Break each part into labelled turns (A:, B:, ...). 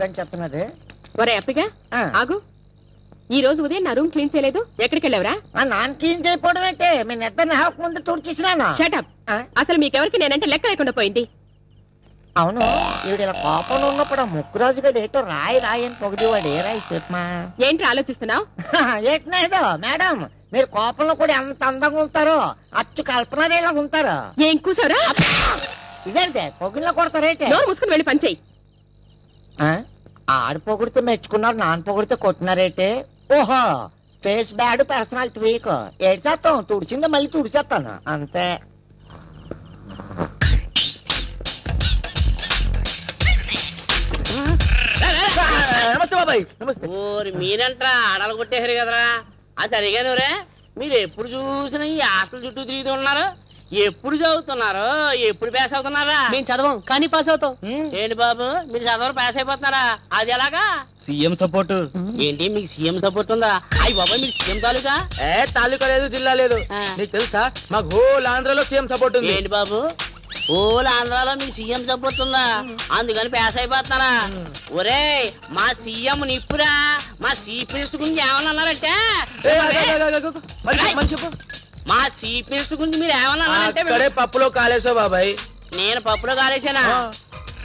A: అని చెప్తున్నది.
B: ఒరే అప్పిగా ఆగు. ఈ రోజు ఉదయం నా రూమ్ క్లీన్ చేయలేదు, ఎక్కడికి వెళ్ళావరా?
A: నాన్న క్లీన్ చేయకపోవడం అయితే మీ నిద్ర హాఫ్ ముందు తుడిచేసినాను.
B: షటప్. అసలు మీకెవరికి నేనంటే లెక్క లేకుండా పోయింది.
A: అవును, ఈవిడ ఇలా కోపంలో ఉన్నప్పుడు ముక్కురాజు గడు ఏటో రాయి రాయి అని పొగిడేవాడు. ఏ రాయి చెప్పమా?
B: ఏంటి ఆలోచిస్తున్నావు?
A: ఏదో మేడం, మీరు కోపంలో కూడా ఎంత అందంగా ఉంటారో అచ్చు కల్పనలా ఉంటారు.
B: ఏం కూసారా?
A: ఇదేంటే పొగిల్లో కొడతారేంటి?
B: నోరు మూసుకుని వెళ్ళి పనిచేయి.
A: ఆడు పొగిడితే మెచ్చుకున్నారు, నాన్న పొగిడితే కొట్టినారేంటి? ఓహో, ఫేస్ బ్యాడ్ పర్సనాలిటీ వీక్. ఏడ్చేస్తాం, తుడిచిందో మళ్ళీ తుడిచేస్తాను అంతే.
C: నమస్తే బాబాయ్. నమస్తే.
D: మీరంట్రా ఆడలు కొట్టేశారు కదరా. అది సరిగానే మీరు ఎప్పుడు చూసినా ఈ హాస్టల్ చుట్టూ తిరుగుతూ ఉన్నారు. ఎప్పుడు చదువుతున్నారు? ఎప్పుడు పాస్ అవుతున్నారా?
C: మేము చదవం కానీ పాస్ అవుతాం.
D: ఏంటి బాబు, మీరు చదవరు పాస్ అయిపోతున్నారా? అది ఎలాగా?
C: CM support.
D: ఏంటి మీకు సీఎం సపోర్ట్ ఉందా? అయ్యి బాబాయ్, మీరు సీఎం తాలూకా?
C: తాలూకా లేదు, జిల్లా లేదు. నీకు తెలుసా మాకు హోల్ ఆంధ్రలో సీఎం సపోర్ట్ ఉంది.
D: ఏంటి బాబు, ఓల్ ఆంధ్రాలో మీకు సీఎం సపోర్ట్ ఉందా? అందుకని పాస్ అయిపోతున్నారా? ఒరే, మా సీఎం నిప్పురా. మా చీఫ్ మినిస్టర్ గురించి ఏమన్నా అన్నారంటే, మా చీఫ్ మినిస్టర్ గురించి మీరు ఏమన్నా అన్నారంటే
C: పప్పులో కాలేసావు బాబాయ్.
D: నేను పప్పులో కాలేసానా?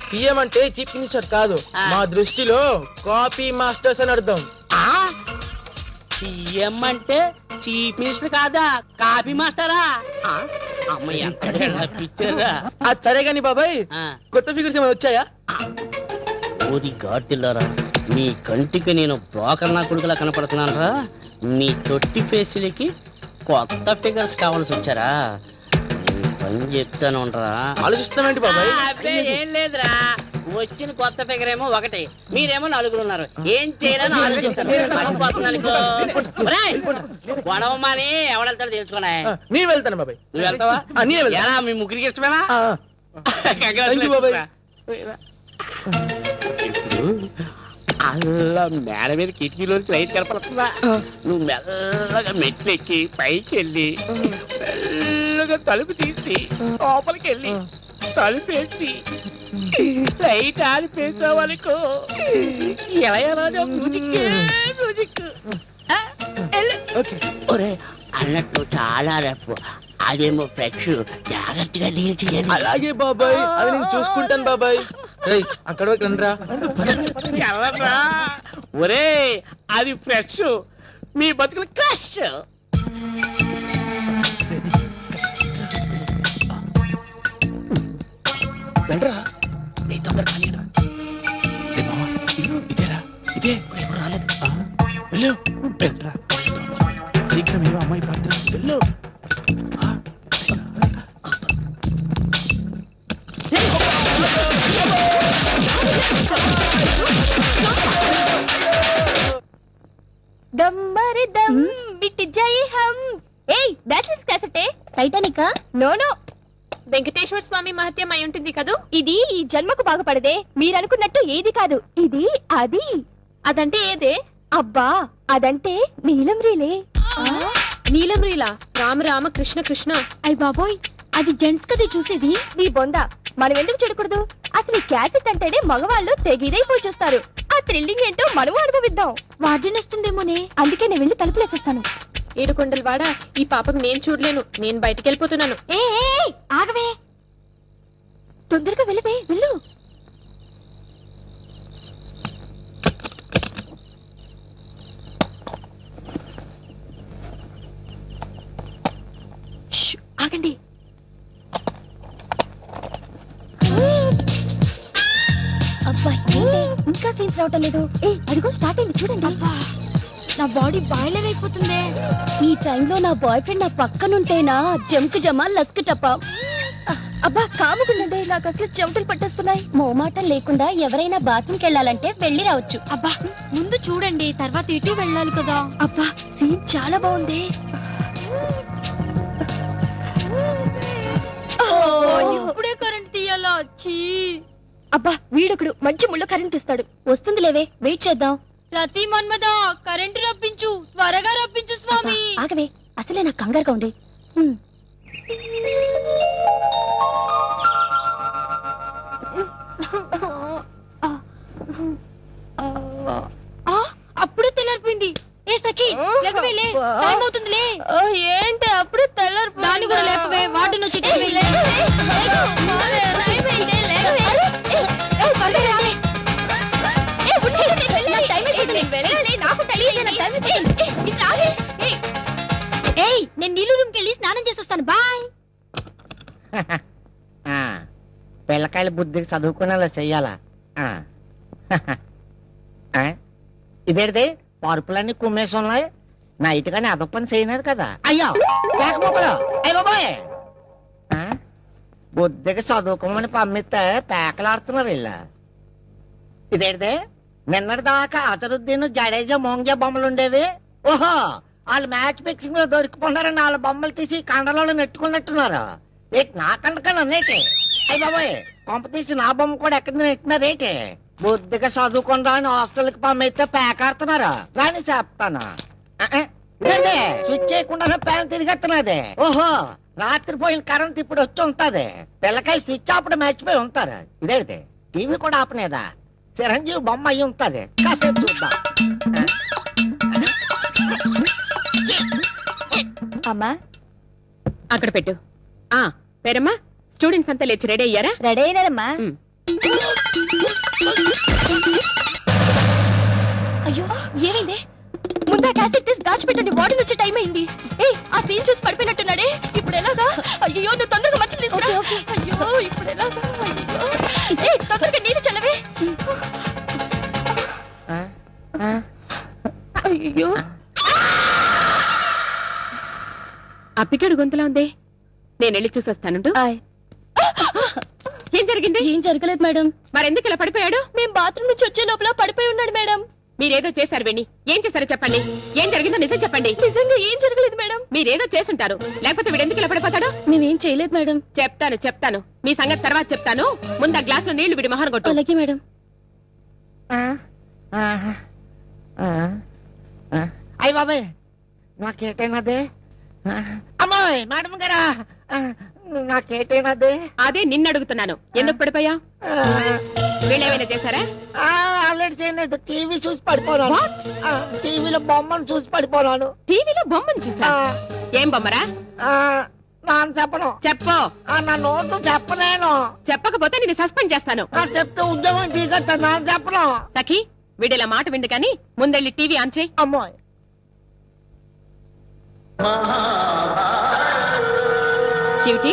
C: సీఎం అంటే చీఫ్ మినిస్టర్ కాదు, మా దృష్టిలో కాపీ మాస్టర్స్ అని అర్థం.
D: సీఎం అంటే చీఫ్ మినిస్టర్ కాదా, కాపీ మాస్టరా? అమ్మయ్య,
C: అది సరే గాని బాబాయ్, కొత్త ఫిగర్స్ ఏమైనా వచ్చాయా?
D: ఓది గాడ్తిల్లారా, మీ కంటికి నేను బ్రోకర్ నా కొడుకులా కనపడుతున్నానరా. మీ తొట్టి పేసులకి కొత్త ఫిగర్స్ కావాల్సి వచ్చారా? పని చెప్తాను
C: ఆలోచిస్తామేంటి బాబాయ్?
D: ఏం లేదురా, వచ్చిన కొత్త ఫిగర్ ఏమో ఒకటి, మీరేమో నలుగురు ఉన్నారు. ఏం చేయాలని ఆలోచిస్తాను. గొడవ మాని ఎవడెళ్తాడో తెలుసుకోలే.
C: నేను వెళ్తాను బాబాయ్.
D: నువ్వు వెళ్తావా? ఎలా, మీ ముగ్గురికి ఇష్టమేనా? ఇప్పుడు అలా మేడ మీద కిటికీలోంచి లైట్ కనపడుతుందా? నువ్వు మెల్లగా మెట్లు ఎక్కి పైకి వెళ్ళి మెల్లగా తలుపు తీసి లోపలికి వెళ్ళి తలుపేసి లైట్ ఆడిపేసావనుకో, ఎలా ఎలాగో మ్యూజిక్ ఒరే అన్నట్టు చాలా రేపు అదేమో ఫ్రెష్, జాగ్రత్తగా డీల్ చేయాలి.
C: అలాగే బాబాయ్, అది నేను చూసుకుంటాను బాబాయ్. అక్కడ రండిరా.
D: ఒరే అది ఫ్రెష్, మీ బతుకులు క్రష్.
C: రండిరా, నీ తొందరగా ఇదేరా, ఇదే రాలేదు. వెళ్ళు, రండిరా, శీఘ్రం ఏమో అమ్మాయి పాత్ర. వెళ్ళు.
B: దమ్మరి దమ్ బిట్ జై హమ్. ఏయ్, బ్యాచిలర్స్ క్యాసెటే టైటానికా? నో నో, వెంకటేశ్వర స్వామి మహత్యం అయి ఉంటుంది కదూ. ఇది ఈ జన్మకు బాగుపడదే, మీరనుకున్నట్టు ఏది కాదు. ఇది అది. అదంటే ఏదే? అబ్బా, అదంటే నీలం రీలే. నీలం రీలా? రామ రామ కృష్ణ కృష్ణ. అయ్ బాబోయ్, అది జెంట్స్ కదే చూసేది. నీ బొంద, మనం ఎందుకు చూడకూడదు? అసలు క్యాసెట్ అంటేనే మగవాళ్ళు తెగిదైపోయి చూస్తారు. ఆ థ్రిల్లింగ్ ఏంటో మనము అనుభవిద్దాం. వార్డెన్ వస్తుందేమోనే, అందుకే నేను వెళ్ళి తలుపులేసేస్తాను. ఏడుకొండలు వాడా, ఈ పాపకు నేను చూడలేను, నేను బయటికి వెళ్ళిపోతున్నాను. ఏ ఆగవే, తొందరగా వెళ్ళవే, వెళ్ళు. ఆగండి. అబ్బా, ఇంకా సీన్స్ రావటం లేదు. అదిగో స్టార్ట్ అయింది చూడండి. నా బాడీ బాయిలర్ అయిపోతుంది. ఈ టైంలో నా బాయ్ ఫ్రెండ్ నా పక్కనుంటేనా జంకు జమా లస్క్ టప్ప. అబ్బా కాముకుండండి, నాకు అసలు చెమటలు పట్టేస్తున్నాయి. మోమాటం లేకుండా ఎవరైనా బాత్రూమ్కి వెళ్ళాలంటే వెళ్ళి రావచ్చు. అబ్బా ముందు చూడండి, తర్వాత ఇటు వెళ్ళాలి కదా. అబ్బా సీన్ చాలా బాగుంది. ఇప్పుడే కరెంట్ తీయాలా? అబ్బా వీడొకడు మంచి ముళ్ళ కరెంట్ తీస్తాడు. వస్తుంది లేవే, వెయిట్ చేద్దాం. రతి మన్మదా, కరెంటు రప్పించు, త్వరగా రప్పించు స్వామి. ఆగవే, అసలే నాకు కంగారుగా ఉంది. టైం అవుతుందిలే. ఏంటి అప్పుడు తెల్లరు దాన్ని కూడా లేపవే. వాటిని వచ్చి నేను నీళ్ళు రూమ్కి వెళ్ళి స్నానం చేసి వస్తాను. బాయ్.
A: పిల్లకాయల బుద్ధికి చదువుకునేలా చెయ్యాలా? ఇదేంటిది పరుపులన్నీ కుమ్మేసి ఉన్నాయి. నైట్ గానీ అదొక పని చేయలేదు కదా. అయ్యో పేకపోకలు అయ్య బాబాయ్. బుద్ధికి చదువుకోమని పంపిస్తే పేకలాడుతున్నారు ఇలా. ఇదేంటిది నిన్నటి దాకా అతరుద్దీన్ జడేజా మోంగ్యా బొమ్మలు ఉండేవి. ఓహో వాళ్ళు మ్యాచ్ ఫిక్సింగ్ లో దొరికిపోన్నారని వాళ్ళ బొమ్మలు తీసి కండలో నెట్టుకున్నట్టున్నారు. నా కండకన్నా నేటి అయ్య బాబాయ్ పంప తీసి నా బొమ్మ కూడా ఎక్కడ నెట్టినారేటి? బుద్ధిగా చదువుకుంటా అని హాస్టల్కి పంపిస్తే పేకాడుతున్నారు. రాని చెప్తాను. స్విచ్ చేయకుండా ఫ్యాన్ తిరిగెత్తున్నది. ఓహో రాత్రి పోయిన కరెంట్ ఇప్పుడు వచ్చి ఉంటది. పిల్లకాయలు స్విచ్ ఆపడం మర్చిపోయి ఉంటారు. ఇదేంటి టీవీ కూడా ఆపనేదా? చిరంజీవి బొమ్మ అయ్యి ఉంటది. కాసేపు చూద్దాం.
B: అమ్మా
E: అక్కడ పెట్టు. పేరమ్మా స్టూడెంట్స్ అంతా లేచి రెడీ అయ్యారా?
B: రెడీ అయినారమ్మా. అయ్యో ఏమైంది? ముందా క్యాసెట్ తీసి దాచిపెట్టండి. వార్డెన్ వచ్చే టైం అయింది. ఆ సీన్ చూసి పడిపోయినట్టున్నాడే. ఇప్పుడు ఎలాగా? అయ్యో నువ్వు తొందరగా మంచి తీసుకురా. అయ్యో ఇప్పుడు ఎలాగా? తొందరగా నీళ్ళు చల్లవే. అయ్యో
E: అప్పికడు గొంతులా ఉంది. నేను వెళ్ళి చూసొస్తాను. ఏం జరిగింది?
B: ఏం జరగలేదు మేడం.
E: మరెందుకు ఇలా పడిపోయాడు?
B: మేము బాత్రూమ్ నుంచి వచ్చే లోపల పడిపోయి ఉన్నాడు మేడం.
E: మీరేదో చేశారు విని. ఏం చేశారో చెప్పండి. ఏం జరిగిందో నిజం చెప్పండి.
B: నిజంగా ఏం జరగలేదు మేడం.
E: మీరేదో చేసుంటారు. లేకపోతే వీడెందుకు ఇలా పడిపోతాడు?
B: మేమేం చేయలేదు మేడం.
E: చెప్తాను మీ సంగతి తర్వాత చెప్తాను. ముందు ఆ గ్లాస్ లో నీళ్లు విడి మహాన్ కొట్టు.
B: అలాగే మేడం.
A: అయ్య బాబాయ్ నాకేటైనదే? అమ్మాయి మేడం గారా నాకేటైనదే?
E: అదే నిన్ను అడుగుతున్నాను. ఎందుకు పడిపోయా? వీళ్ళేమైనా చేశారా?
A: ఆల్రెడీ చేయలేదు. టీవీ చూసి పడిపోనాను. టీవీలో బొమ్మను చూసి పడిపోనాను.
E: టీవీలో బొమ్మను చూసా? ఏం బొమ్మరా?
A: నాన్న చెప్పను.
E: చెప్పు.
A: నా నోటు చెప్పలేను.
E: చెప్పకపోతే నేను సస్పెండ్ చేస్తాను.
A: చెప్తే ఉద్యోగం దిగొస్తా. నాన్న చెప్పను.
E: సఖి వీడిలా మాట విండు కానీ ముందెళ్ళి టీవీ ఆన్ చేయి.
A: అమ్మాయి
E: క్యూటీ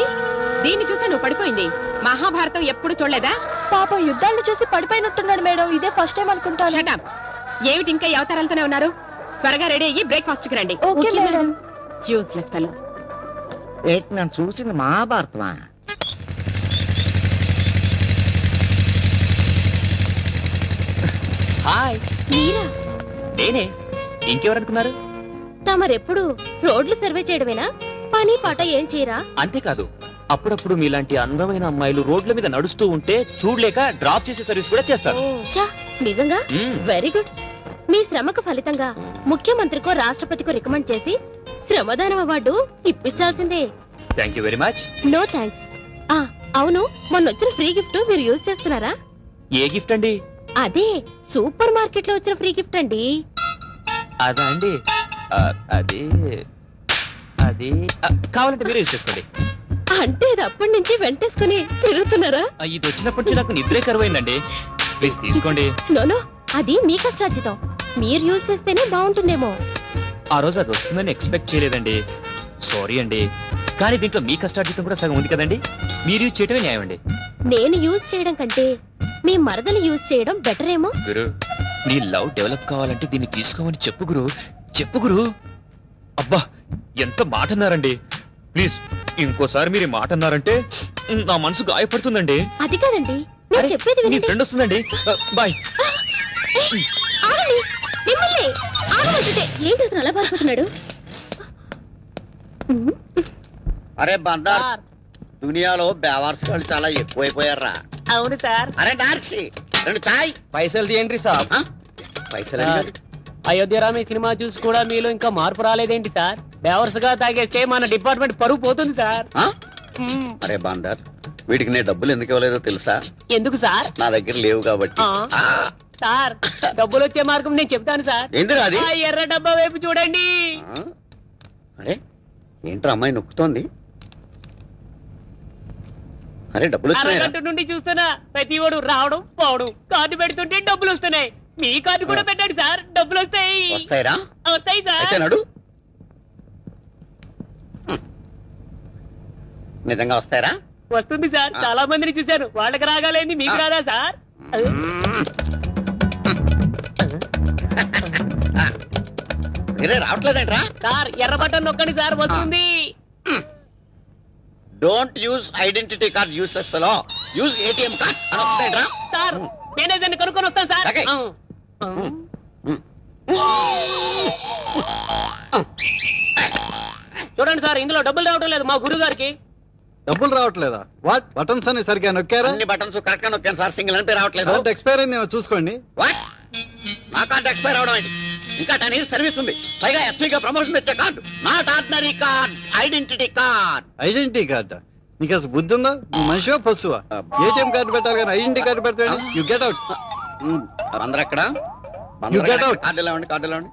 E: దీన్ని చూసా నువ్వు పడిపోయింది. మహాభారతం ఎప్పుడు చూడలేదా?
B: పాపం యుద్ధాలను చూసి పడిపోయినట్టున్నాడు మేడం. ఇదే ఫస్ట్ టైం అనుకుంటాను.
E: Shut up. ఏమిటి ఇంకా ఈ అవతారాలతోనే ఉన్నారు? త్వరగా రెడీ అయ్యి బ్రేక్ఫాస్ట్ కి రండి.
B: Okay madam.
E: Useless fellow.
A: ఏంటి నేను చూసింది మహాభారతమా?
C: హాయ్
B: మీరా?
C: నేనే. ఇంకెవరనుకున్నారు?
B: తమరెప్పుడు రోడ్లు సర్వే చేయడమేనా? పని పాట ఏం చేయరా?
C: అంతేకాదు అప్పుడప్పుడు మీలాంటి అందమైన అమ్మాయిలు రోడ్ల మీద నడుస్తూ ఉంటే చూడలేక డ్రాప్ చేసే సర్వీస్ కూడా చేస్తారు.
B: చా నిజంగా
C: మ్మ్.
B: Very good. మీ శ్రమకు ఫలితంగా ముఖ్యమంత్రికో రాష్ట్రపతికో రికమెండ్ చేసి శ్రమదానం అవార్డు ఇప్పించాల్సిందే.
C: Thank you very much.
B: No thanks. అవును మొన్న వచ్చిన ఫ్రీ గిఫ్ట్ మీరు యూజ్ చేస్తున్నారా?
C: ఏ గిఫ్ట్ అండి?
B: అదే సూపర్ మార్కెట్ లో వచ్చిన ఫ్రీ గిఫ్ట్ అండి.
C: అదా అండి? అది అది కావాలంటే మీరే యూజ్ చేసుకోండి.
B: అంటే ఇది అప్పటి నుంచి వెంటేసుకుని తిరుగుతున్నారా?
C: ఇది వచ్చినప్పటి నుంచి నాకు నిద్రే కరువైందండి. ప్లీజ్ తీసుకోండి.
B: నోనో అది మీ కష్టార్జితం. మీరు యూజ్ చేస్తేనే బాగుంటుందేమో.
C: ఆ రోజు అది వస్తుందని ఎక్స్పెక్ట్ చేయలేదండి. సారీ అండి. కానీ దీంట్లో మీ కష్టార్జితం కూడా సగం ఉంది కదండి. మీరు యూజ్ చేయటమే న్యాయం అండి.
B: నేను యూజ్ చేయడం కంటే మీ మరదలు యూజ్ చేయడం బెటర్ ఏమో.
C: గురు నీ లవ్ డెవలప్ కావాలంటే దీన్ని తీసుకోమని చెప్పు గురు. చెప్పు గురు. అబ్బా ఎంత మాట అన్నారండి. ప్లీజ్ ఇంకోసారి మీరు మాట అన్నారంటే నా మనసు గాయపడుతుందండి.
B: అది కాదండి నేను చెప్పేది
C: నీ
B: వినండి.
C: ఫ్రెండ్ వస్తుందండి. బాయ్.
B: ఆగండి. మిమ్మల్ని ఆగమంటుంటే ఏంటి అతను అలా బాధపడుతున్నాడు?
F: అరే బందార్ దునియాలో బేవార్స్ వాళ్ళు చాలా ఎక్కువైపోయారా?
D: అవును సార్.
F: అరే డార్సీ రెండు చాయ్.
D: పైసలు తీయండి సార్.
F: పైసలు అడిగాడు.
D: అయోధ్యరామి సినిమా చూసి కూడా మీలో ఇంకా మార్పు రాలేదేంటి సార్? బేవర్స్ గా తాగేస్తే మన డిపార్ట్మెంట్ పరువు పోతుంది సార్.
F: ఆ? అరే బందార్ వీటికి నేను డబ్బులు ఎందుకు ఇవ్వలేదో తెలుసా?
D: ఎందుకు సార్?
F: నా దగ్గర లేవు కాబట్టి.
D: ఆ. సార్ డబ్బులు వచ్చే మార్గం నేను చెప్తాను సార్.
F: ఎందుకు అది?
D: ఆ ఎర్ర డబ్బా వైపు చూడండి.
F: అరే ఏంట్రా అమ్మాయి నొక్కుతోంది? అరే డబ్బులు వచ్చినాయి.
D: అరగంట నుండి చూస్తున్నా ప్రతి వాడు రావడం పోవడం, కార్డు పెడుతుంటే డబ్బులు వస్తున్నాయి. మీ కార్డు కూడా పెట్టండి సార్, డబ్బులు వస్తాయి.
F: వస్తాయిరా?
D: వస్తాయి
F: అయితే
D: సార్.
F: నడు. నిజంగా వస్తాయిరా?
D: వస్తుంది సార్, చాలా మందిని చూశాను. వాళ్ళకి రాగాలేంది మీకు రాదా సార్?
F: మీరే రావట్లేదేంట్రా?
D: సార్ ఎర్ర బటన్ నొక్కండి సార్, వస్తుంది.
F: Don't use identity card, useless fellow. Use ATM card అని వస్తుందేంట్రా?
D: సార్ మేనేజర్ని కనుక్కొని వస్తాను సార్.
F: Okay.
D: చూడండి సార్, ఇందులో డబ్బులు రావడం లేదు మా గురువు గారికి.
G: డబ్బులు రావట్లేదా? వాట్ బటన్స్ అని సరిగ్గా నొక్కారా?
F: అన్ని బటన్స్ కరెక్ట్ గా నొక్కాను సార్, సింగిల్ అంటే రావట్లేదు.
G: కరెంట్ ఎక్స్పైర్ అయింది చూసుకోండి.
F: వాట్? నా కార్డు ఎక్స్పైర్ అవడం ఏంటి? ఇంకా 10 years సర్వీస్ ఉంది. పైగా ఎస్పీగా ప్రమోషన్ వచ్చే card, not ordinary card, identity card.
G: Identity card? నీకు అసలు బుద్ధి ఉందా? నువ్వు మనిషివా పశువా? ఏటీఎం కార్డు పెట్టాలి కానీ ఐడెంటిటీ కార్డు పెడతాడు. You get out.
F: బందరెక్కడ?
G: You get out.
F: కార్డు ఇవ్వండి, కార్డు ఇవ్వండి.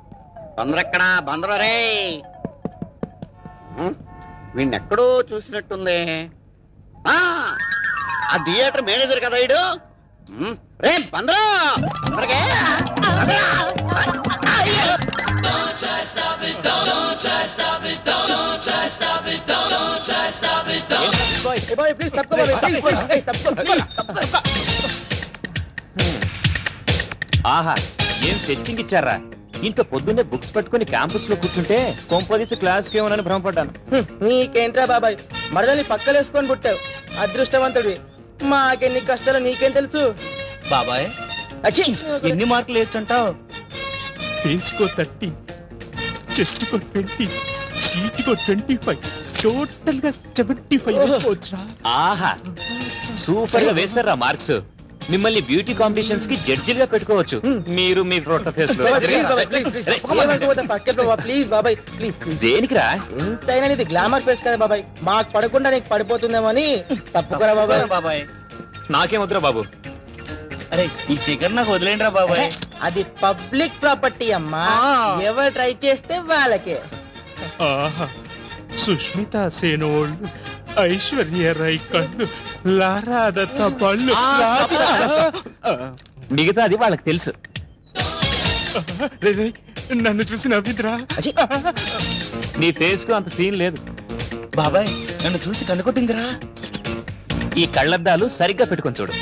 F: బందరెక్కడా? బందర రే. వీడిని ఎక్కడో చూసినట్టుంది. ఆ థియేటర్ మేనేజర్ కదా వీడు. రే బందరా, బందరకే
C: ఆహా, ఏం సెట్టింగ్ ఇచ్చారా? ఇంత పొద్దున్నే బుక్స్ పట్టుకుని క్యాంపస్ లో కూర్చుంటే కొంపదీసి క్లాస్ కి ఏమోనని భ్రమపడ్డాను.
H: నీకేంట్రా బాబాయ్, మరదల్ని పక్కలేసుకొని పుట్టావు, అదృష్టవంతుడివి. మాకెన్ని కష్టాలు నీకేం తెలుసు బాబాయ్. అచ్చి, ఎన్ని మార్కులు వేయొచ్చంటావు?
I: ఫేస్కో 30, చెస్ట్కో 20, సీట్కో 25, టోటల్ గా 75 వేసుకోవచ్చురా.
C: ఆహా, సూపర్ గా వేశారా మార్క్స్. మిమ్మల్ని బ్యూటీ కాంపిటీషన్స్ కి జడ్జిలుగా పెట్టుకోవచ్చు. మీరు మీ రొట్ట ఫేస్ లో.
H: ప్లీజ్ బాబాయ్, ప్లీజ్.
C: దేనికిరా?
H: ఎంతైనా నీది గ్లామర్ ఫేస్ కదా బాబాయ్, మాకు పడకుండా నీకు పడిపోతుందేమో అని. తప్పుకోరా బాబాయ్.
G: బాబాయ్
C: నాకేం వద్దురా బాబు.
H: అరే ఈ చికెన్ నాకు వదిలేండిరా బాబాయ్. అది పబ్లిక్ ప్రాపర్టీ అమ్మా, ఎవరు ట్రై చేస్తే వాళ్ళకే.
I: ఆహా, సుష్మిత సేనోళ్ళు, ఐశ్వర్య రై కళ్ళు, లారా దత్త పళ్ళు,
C: మిగతా అది వాళ్ళకి తెలుసు.
I: రే, నన్ను చూసి నవ్విందిరా.
C: నీ ఫేస్ కు అంత సీన్ లేదు
H: బాబాయ్, నన్ను చూసి కనుకొట్టిందిరా.
C: ఈ కళ్ళద్దాలు సరిగ్గా పెట్టుకొని చూడు.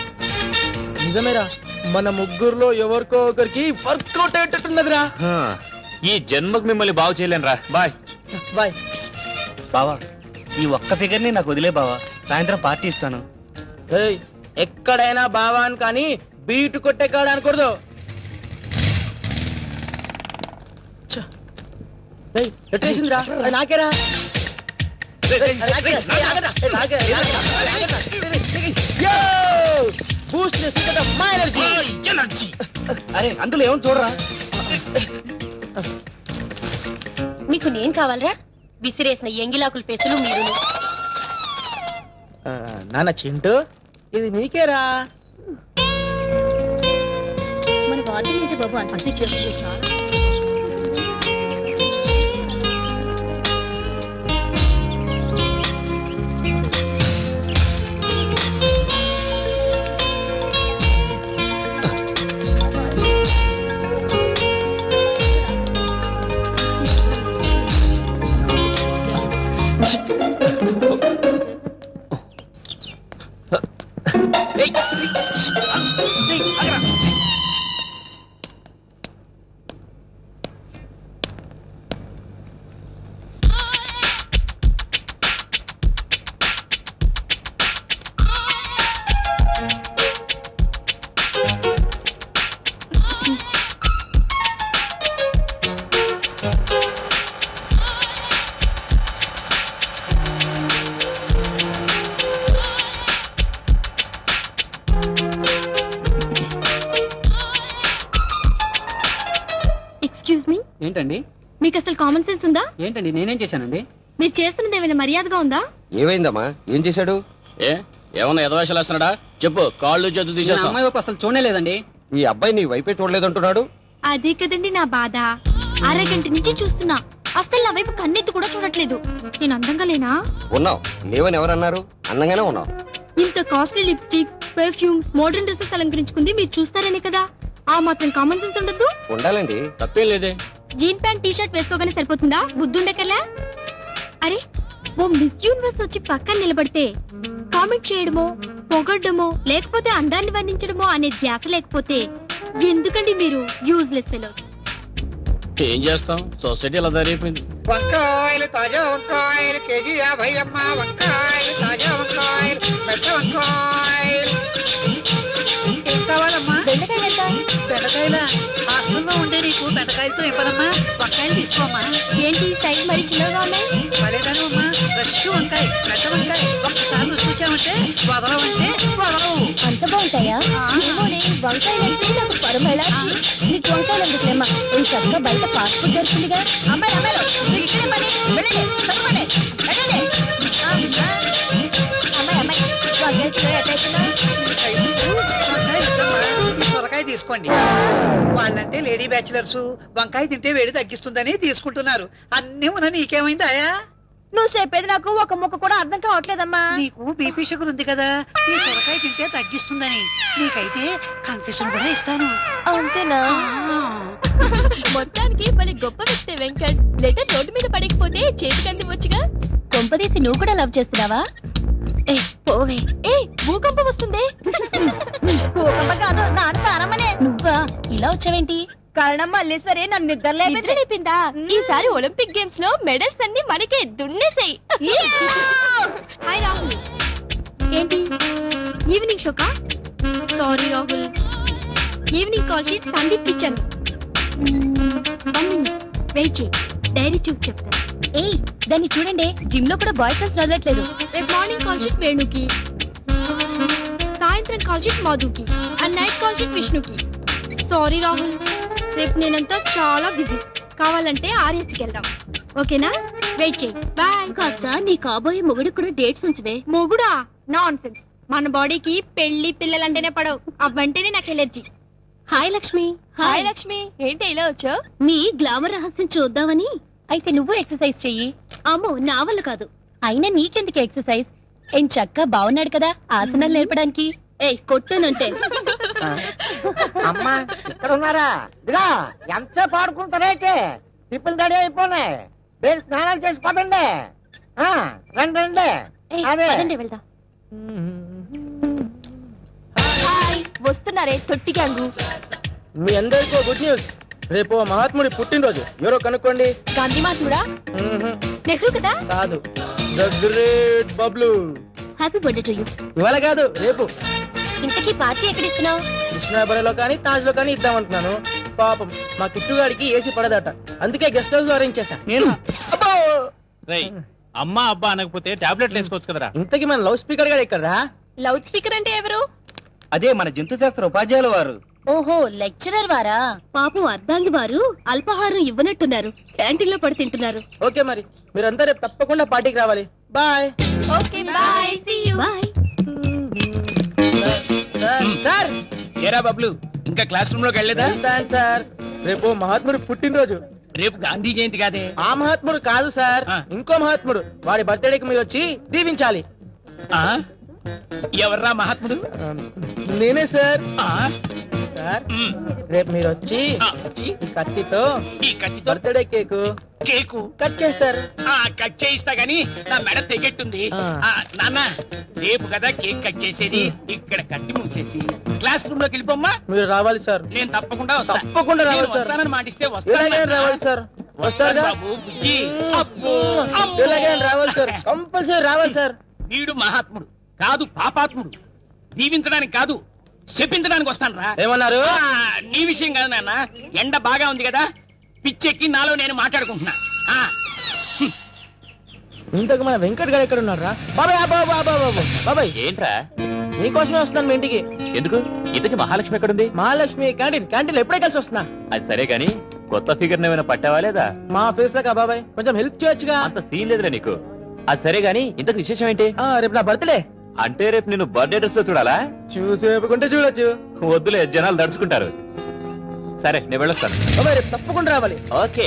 H: నిజమేరా, మన ముగ్గురులో ఎవరికో ఒకరికి వర్కౌట్ అయ్యేటట్టున్నదిరా.
C: ఈ జన్మకు మిమ్మల్ని బాగు చేయలేనురా. Bye
H: bye. బావా, ఈ ఒక్క ఫిగర్ ని నాకు వదిలే బావా, సాయంత్రం పార్టీ ఇస్తాను. ఎక్కడైనా బావా అని కానీ బీటు కొట్టే కాడ అనకూడదు. ఎట్టేసిందిరా, అది నాకేరా. అరే అందులో ఏమో చూడరా.
B: మీకు నేను కావాలరా? విసిరేసిన ఎంగిలాకుల ఫేసులు మీరు.
H: నాన్న చింటూ, ఇది నీకేరా.
B: మన వాదన ఏంటి బాబు అంత చేస్తుంది? చాలా
H: ఏంటండి?
B: మీకు అసలు కామన్ సెన్స్ ఉందా?
H: ఏంటండి నేనేం చేశానండి?
B: మీరు చేస్తున్నది ఏమైనా మర్యాదగా ఉందా?
G: ఏమైందమ్మా? ఏం చేశాడు?
D: ఏమన్నా ఎదవేషాలు వేస్తున్నాడా? చెప్పు, కాళ్ళు చేతులు తీసేస్తా.
H: అమ్మాయి వైపు అసలు చూడలేదండి.
G: ఈ అబ్బాయి నీ వైపే చూడలేదంటున్నాడు.
B: అదే కదండి నా బాధ. అరగంట నుంచి చూస్తున్నా, అసలు నా వైపు కన్నెత్తి కూడా చూడట్లేదు. నేను అందంగా లేనా?
J: ఉన్నావు, లేవని ఎవరన్నారు? అందంగానే ఉన్నావు.
B: ఇంత costly lipstick, perfume, modern dresses అలంకరించుకుంది మీరు చూస్తారనే కదా. ఆ మాత్రం కామన్ సెన్స్ ఉండదు?
J: ఉండాలండి.
G: తప్పేం లేదే.
B: జీన్ ప్యాంట్ టీ షర్ట్ వేసుకోగానే సరిపోతుందా? బుద్ధుండకల్లా. అరే, ఓ మిస్ యూనివర్స్ వచ్చి పక్కన నిలబడితే కామెంట్ చేయడమో, పొగడ్డమో, లేకపోతే అందాన్ని వర్ణించడమో అనే ధ్యాస లేకపోతే ఎందుకండి మీరు యూజ్లెస్ ఫెలోస్?
D: ఏం చేస్తాం, సొసైటీ అలా జరిగిపోయింది.
A: వంకాయలు, తాజా వంకాయలు కేజీ 50 అమ్మ. వంకాయలు, తాజా వంకాయలు, మెట్ట వంకాయలు. ఏం కావాలమ్మా? బెండకాయల హాస్టల్లో ఉండే నీకు బెండకాయలతో ఇవ్వనమ్మా. వంకాయలు తీసుకోమ్మా.
B: ఏంటి సైజ్ మరి చిన్నగా ఉన్నాయి?
A: పడేదాను అమ్మా. ఫ్రెష్ వంకాయ, మెట్ట వంకాయ. ఒక్కసారి రుచి చూసామంటే వదలవంటే వదలవు.
B: అంత బాగుంటాయా? వంకాయలంటే నాకు పరమేళాచి. నీకు వంకాయలు ఎందుకులేమ్మా, ఈ చక్కగా బయట ఫాస్ట్ ఫుడ్ దొరుకుతుందిగా. అమ్మాయి అమ్మాయిలు ఇక్కడే పని, వెళ్ళండి, చదవండి, వెళ్ళండి. అమ్మాయి అమ్మాయి వంకాయలు కిలో ఎట్లయితున్నా?
A: సొరకాయ తీసుకోండి. వాళ్ళంటే లేడీ బ్యాచిలర్స్, వంకాయ తింటే వేడి తగ్గిస్తుందని తీసుకుంటున్నారు. అన్నీ ఉన్న నీకేమైందా?
B: నువ్వు చెప్పేది నాకు ఒక ముక్క కూడా అర్థం కావట్లేదమ్మా.
A: నీకు బీపీ షుగర్ ఉంది కదా, ఈ సొరకాయ తింటే తగ్గిస్తుందని. నీకైతే కన్సెషన్ కూడా ఇస్తాను.
B: అంతేనా? మొత్తానికి మళ్ళీ గొప్ప వ్యక్తి వెంకట్. లెటర్ రోడ్డు మీద పడకపోతే చేతికంది వచ్చుగా. కొంపదీసి నువ్వు కూడా లవ్ చేస్తున్నావా? ఏ పోవే. ఏ భూకంపం వస్తుంది. భూకంపం కాదు, నువ్వా ఇలా వచ్చావేంటి? కారణం మల్లేశ్వరి నన్ను నిద్రలేపిందా. ఈసారి ఒలింపిక్ గేమ్స్ లో మెడల్స్ అన్ని మనకే దున్నేసాయి. హాయ్ రాహుల్. ఏంటి ఈవినింగ్ షోకా? Sorry Rahul, evening call sheet Sandeep ఇచ్చాను. వెయిట్ చేయి, డైరీ చూసి చెప్తాను. ఏయ్ దాన్ని చూడండి, జిమ్ లో కూడా బాయ్ ఫ్రెండ్స్ వదలట్లేదు. రేపు మార్నింగ్ కాల్ షీట్ వేణుకి, సాయంత్రం కాల్ షీట్ మధుకి, అండ్ నైట్ కాల్ షీట్ విష్ణుకి. సారీ రాహుల్, రేపు నేనంతా చాలా బిజీ. కావాలంటే ఆర్ఎస్కి వెళ్దాం, ఓకేనా? వెయిట్ చేయి, బాయ్. కాస్త నీ కాబోయే మొగుడు కూడా డేట్స్ ఉంచవే. మొగుడా? Nonsense. మన బాడీకి పెళ్లి పిల్లలంటేనే పడవు, అవ్వంటేనే నాకు allergy. Hi Lakshmi. Hi Lakshmi, ఏంటి ఇలా వచ్చావు? మీ గ్లామర్ రహస్యం చూద్దామని. అయితే నువ్వు ఎక్సర్సైజ్ చెయ్యి. అమ్మో నా వల్ల కాదు. అయినా నీకెందుకు ఎక్సర్సైజ్? ఏం చక్క బాగున్నాడు కదా ఆసనాలు నేర్పడానికి. ఏయ్ కొట్టానంటే.
A: అమ్మా ఇక్కడ ఉన్నారా? ఇదిగా ఎంతసేపు ఆడుకుంటారైతే టిఫిన్ రెడీ అయిపోయినాయి. వేసి స్నానాలు చేసి పదండి. రండి రండి. అదే
B: వెళ్దాం. హాయ్, వస్తున్నారే తొట్టి గ్యాంగు.
H: మీ అందరికీ గుడ్ న్యూస్. రేపు మహాత్ముడి పుట్టినరోజు. ఎవరో కనుక్కోండి.
B: గాంధీ మహాత్ముడా? నెహ్రూ కదా?
H: కాదు, the great Bablu.
B: Happy birthday to you.
H: ఇవాళ కాదు, రేపు.
B: ఇంతకీ పార్టీ ఎక్కడ ఇస్తున్నావు?
H: కృష్ణాపురంలో కానీ తాజ్ లో కానీ ఇద్దామనుకున్నాను. పాపం మా కిట్టుగాడికి ఏసీ పడదట, అందుకే గెస్ట్ హౌస్ లో అరేంజ్ చేశా. నేను
I: అమ్మా అబ్బా అనకపోతే టాబ్లెట్లు వేసుకోవచ్చు కదరా.
H: ఇంతకీ మన లౌడ్ స్పీకర్ గారు ఎక్కడరా?
B: లౌడ్ స్పీకర్ అంటే ఎవరు?
H: అదే మన జంతు శాస్త్ర ఉపాధ్యాయుల వారు.
B: ఓహో లెక్చరర్ వారా? పాపం అర్ధాంగి వారు అల్పాహారం ఇవ్వనట్టున్నారు, క్యాంటీన్ లో పడి తింటున్నారు.
H: ఓకే మరి మీరంతా రేపు తప్పకుండా పార్టీకి రావాలి. Bye.
B: Okay bye, see you. Bye.
H: Sir
I: ఏరా బబ్లు, ఇంకా క్లాస్ రూమ్ లోకి వెళ్ళలేదా?
H: సార్ రేపు మహాత్ముడు పుట్టినరోజు.
I: రేపు గాంధీ జయంతి కాదే.
H: ఆ మహాత్ముడు కాదు సార్, ఇంకో మహాత్ముడు. వాడి బర్త్డేకి మీరు వచ్చి దీవించాలి.
I: ఎవర్రా మహాత్ముడు?
H: నేనే సార్. సార్ రేపు మీరు వచ్చి కత్తితో బర్త్డే కేకు కట్ చేస్తారు.
I: కట్ చేయిస్తా గానీ నా మెడ తెగెట్టుంది. నాన్న రేపు కదా కేక్ కట్ చేసేది, ఇక్కడ కట్టి మూసేసి క్లాస్ రూమ్ లోకి వెళ్ళిపోమ్మా.
H: మీరు రావాలి సార్.
I: నేను తప్పకుండా
H: తప్పకుండా రావాలి సార్.
I: వస్తానని మాటిస్తే
H: రావాలి సార్. వస్తారు రావాలి సార్, కంపల్సరీ రావాలి సార్.
I: వీడు మహాత్ముడు కాదు, పాపాత్ముడు. దీవించడానికి కాదు, చెప్పించడానికి వస్తాను రా.
H: ఏమన్నారు?
I: నీ విషయం కాదు నాన్న. ఎండ బాగా ఉంది కదా, పిచ్చెక్కి నాలో నేను మాట్లాడుకుంటున్నా.
H: ఇంతకు మన వెంకట్ గారు ఎక్కడ ఉన్నారా? బాబాయ్ బాబాయ్
C: ఏంట్రా?
H: నీకోసమే వస్తున్నాను మీ ఇంటికి.
C: ఎందుకు? ఇంతకి మహాలక్ష్మి ఎక్కడుంది?
H: మహాలక్ష్మి క్యాంటీన్ లో ఎప్పుడే కలిసి వస్తున్నా.
C: అది సరే గాని కొత్త ఫిగర్ ఏమైనా పట్టావా లేదా?
H: మా ఫేస్ లాగా బాబాయ్, కొంచెం హెల్ప్ చేయొచ్చుగా.
C: అంత సీన్ లేదురా నీకు. అది సరే గాని ఇంతకు విశేషం ఏంటి?
H: రేపు నా బర్త్డే.
C: అంటే రేపు నేను బర్త్డే డ్రెస్ లో చూడాలా?
H: చూసి వేపుకుంటే చూడొచ్చు.
C: వద్దులే, జనాలు దడుచుకుంటారు. సరే నేను వెళ్ళొస్తాను.
H: రేపు తప్పకుండా రావాలి.
C: ఓకే.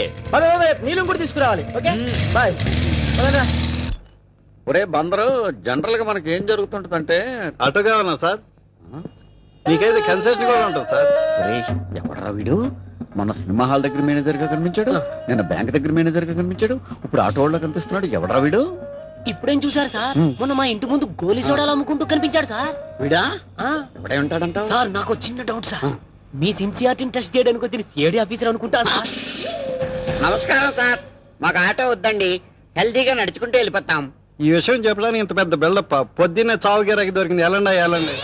H: నీళ్ళు కూడా తీసుకురావాలి. Okay bye.
F: ఒరే బందరు, జనరల్ గా మనకి ఏం జరుగుతుంటదంటే
G: ఆటో కావాలా సార్? మీకైతే కన్సెషన్ కూడా ఉంటుంది సార్.
F: ఎవడరా వీడు? మన సినిమా హాల్ దగ్గర మేనేజర్ గా కనిపించాడు, నేను బ్యాంక్ దగ్గర మేనేజర్ గా కనిపించాడు, ఇప్పుడు ఆటో వాళ్ళ కనిపిస్తున్నాడు. ఎవడరా వీడు?
D: ఇప్పుడేం చూసారు సార్? మొన్న మా ఇంటి ముందు గోలీ సోడాలు అమ్ముకుంటూ కనిపించాడు సార్.
F: వీడా? ఎవడై ఉంటాడంట
D: సార్? నాకు చిన్న డౌట్ సార్. మీ సిన్సియారిటీని టెస్ట్ చేయడానికి వచ్చిన సిఐడి ఆఫీసర్ అనుకుంటా సార్.
A: నమస్కారం సార్, మాకు ఆటో వద్దండి, హెల్దీగా నడుచుకుంటూ వెళ్ళిపోతాం.
G: ఈ విషయం చెప్పడానికి ఇంత పెద్ద బిల్డప్ పొద్దున్నే చావు గిరాకి దొరికింది. ఎలాండి ఎలాండి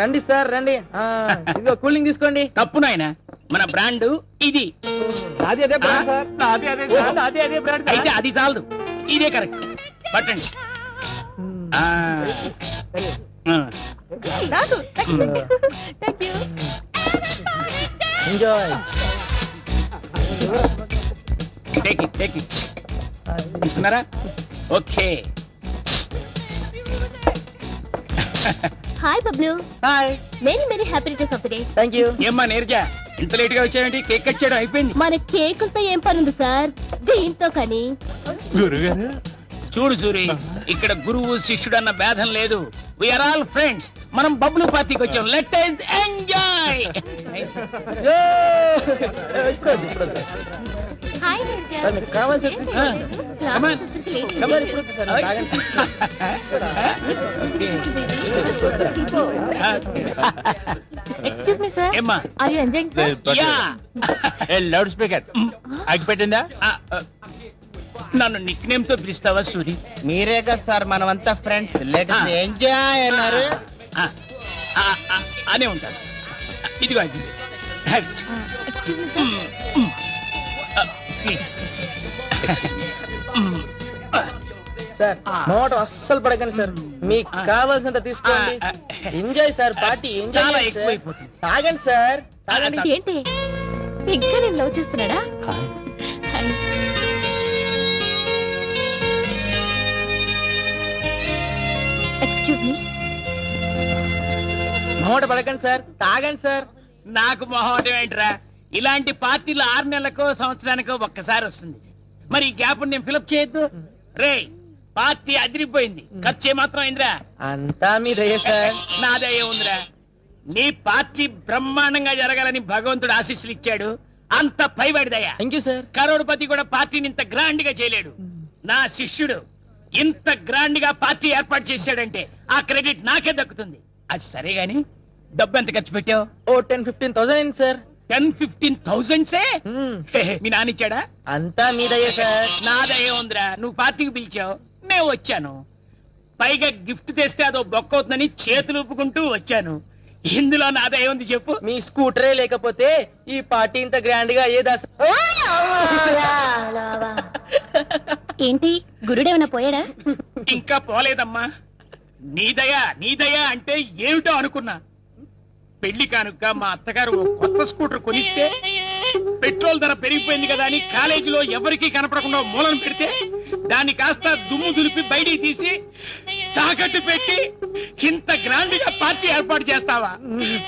H: రండి సార్ రండి. ఇదిగో కూలింగ్ తీసుకోండి.
I: తప్పు నాయన, మన బ్రాండ్ ఇది.
H: నాది అదే బ్రాండ్ సార్.
I: నాది అదే బ్రాండ్ అయితే అది చాలదు, ఇదే కరెక్ట్. పట్టండి.
H: ఎంజాయ్.
I: తీసుకున్నారా? Okay.
B: Hi Bablu.
H: Hi.
B: Very very happy returns of the day.
H: Thank you.
I: ఏమ్మా నీరజ, ఇంత లేట్ గా వచ్చాయండి? కేక్ కట్ చేయడం అయిపోయింది.
B: మన కేకులతో ఏం పని ఉంది సార్, దీంతో కానీ.
I: చూడు సూరి, ఇక్కడ గురువు శిష్యుడు అన్న భేదం లేదు. We are all friends. మనం బబ్లు పార్టీకి వచ్చాం. Let us enjoy.
B: హాయ్
H: మీకు కావాల్సి
B: ఎక్స్క్యూజ్ మీ సార్,
I: ఏమ్మా?
B: Are you enjoying sir?
I: Loud speaker ఆగిపెట్టిందా? నన్ను నిక్ నేమ్ తో పిలుస్తావా సూరి?
H: మీరే కదా సార్ మనమంతా ఫ్రెండ్స్. లెట్ us ఎంజాయ్ అన్నారు.
I: అనే ఉంటాను. ఇదిగో అది ప్లీజ్.
H: సార్ మోటార్ అస్సలు పడకండి సార్, మీకు కావాల్సినంత తీసుకోండి. ఎంజాయ్ సార్, పార్టీ
I: చాలా
H: ఎంజాయ్.
I: ఎక్కువైపోతుంది.
H: తాగండి సార్, తాగండి.
B: ఏంటి ఇంకా నేను లవ్ చేస్తున్నాడా? Excuse me.
H: మోటార్ పడకండి సార్, తాగండి సార్.
I: నాకు మొహం ఏంట్రా? ఇలాంటి పార్టీలు 6 నెలలకో సంవత్సరానికో ఒక్కసారి వస్తుంది. మరి ఈ గ్యాప్ నేను ఫిలప్ చేయొద్దు. రే, పార్టీ అదిరిపోయింది, ఖర్చు ఏమాత్రం అయిందిరా?
H: అంతా మీ దయ సార్.
I: నాదే ఉందిరా. నీ పార్టీ బ్రహ్మాండంగా జరగాలని భగవంతుడు ఆశీస్సులు ఇచ్చాడు. అంత పైవాడిదయ్యా.
H: Thank you sir.
I: కరోడ్పతి కూడా పార్టీని ఇంత గ్రాండ్ గా చేయలేడు. నా శిష్యుడు ఇంత గ్రాండ్ గా పార్టీ ఏర్పాటు చేశాడంటే ఆ క్రెడిట్ నాకే దక్కుతుంది. అది సరే గాని డబ్బు ఎంత ఖర్చు పెట్టావు?
H: ఓ 10-15,000 అయింది సార్.
I: 10-15,000 మీ నానిచ్చాడా?
H: అంతా మీ దయ సార్.
I: నాదయ్యే ఉందిరా. నువ్వు పార్టీకి పిలిచావు, నేను వచ్చాను. పైగా గిఫ్ట్ తెస్తే అదో బొక్క అవుతుందని చేతులు ఊపుకుంటూ వచ్చాను. ఇందులో నాదయ్య ఉంది చెప్పు.
H: మీ స్కూటరే లేకపోతే ఈ పార్టీ ఇంత గ్రాండ్ గా అయ్యేదా?
B: ఏంటి గురుడేమన్నా పోయాడా?
I: ఇంకా పోలేదమ్మా. నీదయా అంటే ఏమిటో అనుకున్నా. పెళ్లి కానుక మా అత్తగారు ఓ కొత్త స్కూటర్ కొనిస్తే పెట్రోల్ ధర పెరిగిపోయింది కదా అని కాలేజీలో ఎవరికీ కనపడకుండా మూలను పెడితే దాన్ని కాస్త దుమ్ము దులిపి బయటికి తీసి తాకట్టు పెట్టి ఇంత గ్రాండ్ గా పార్టీ ఏర్పాటు చేస్తావా?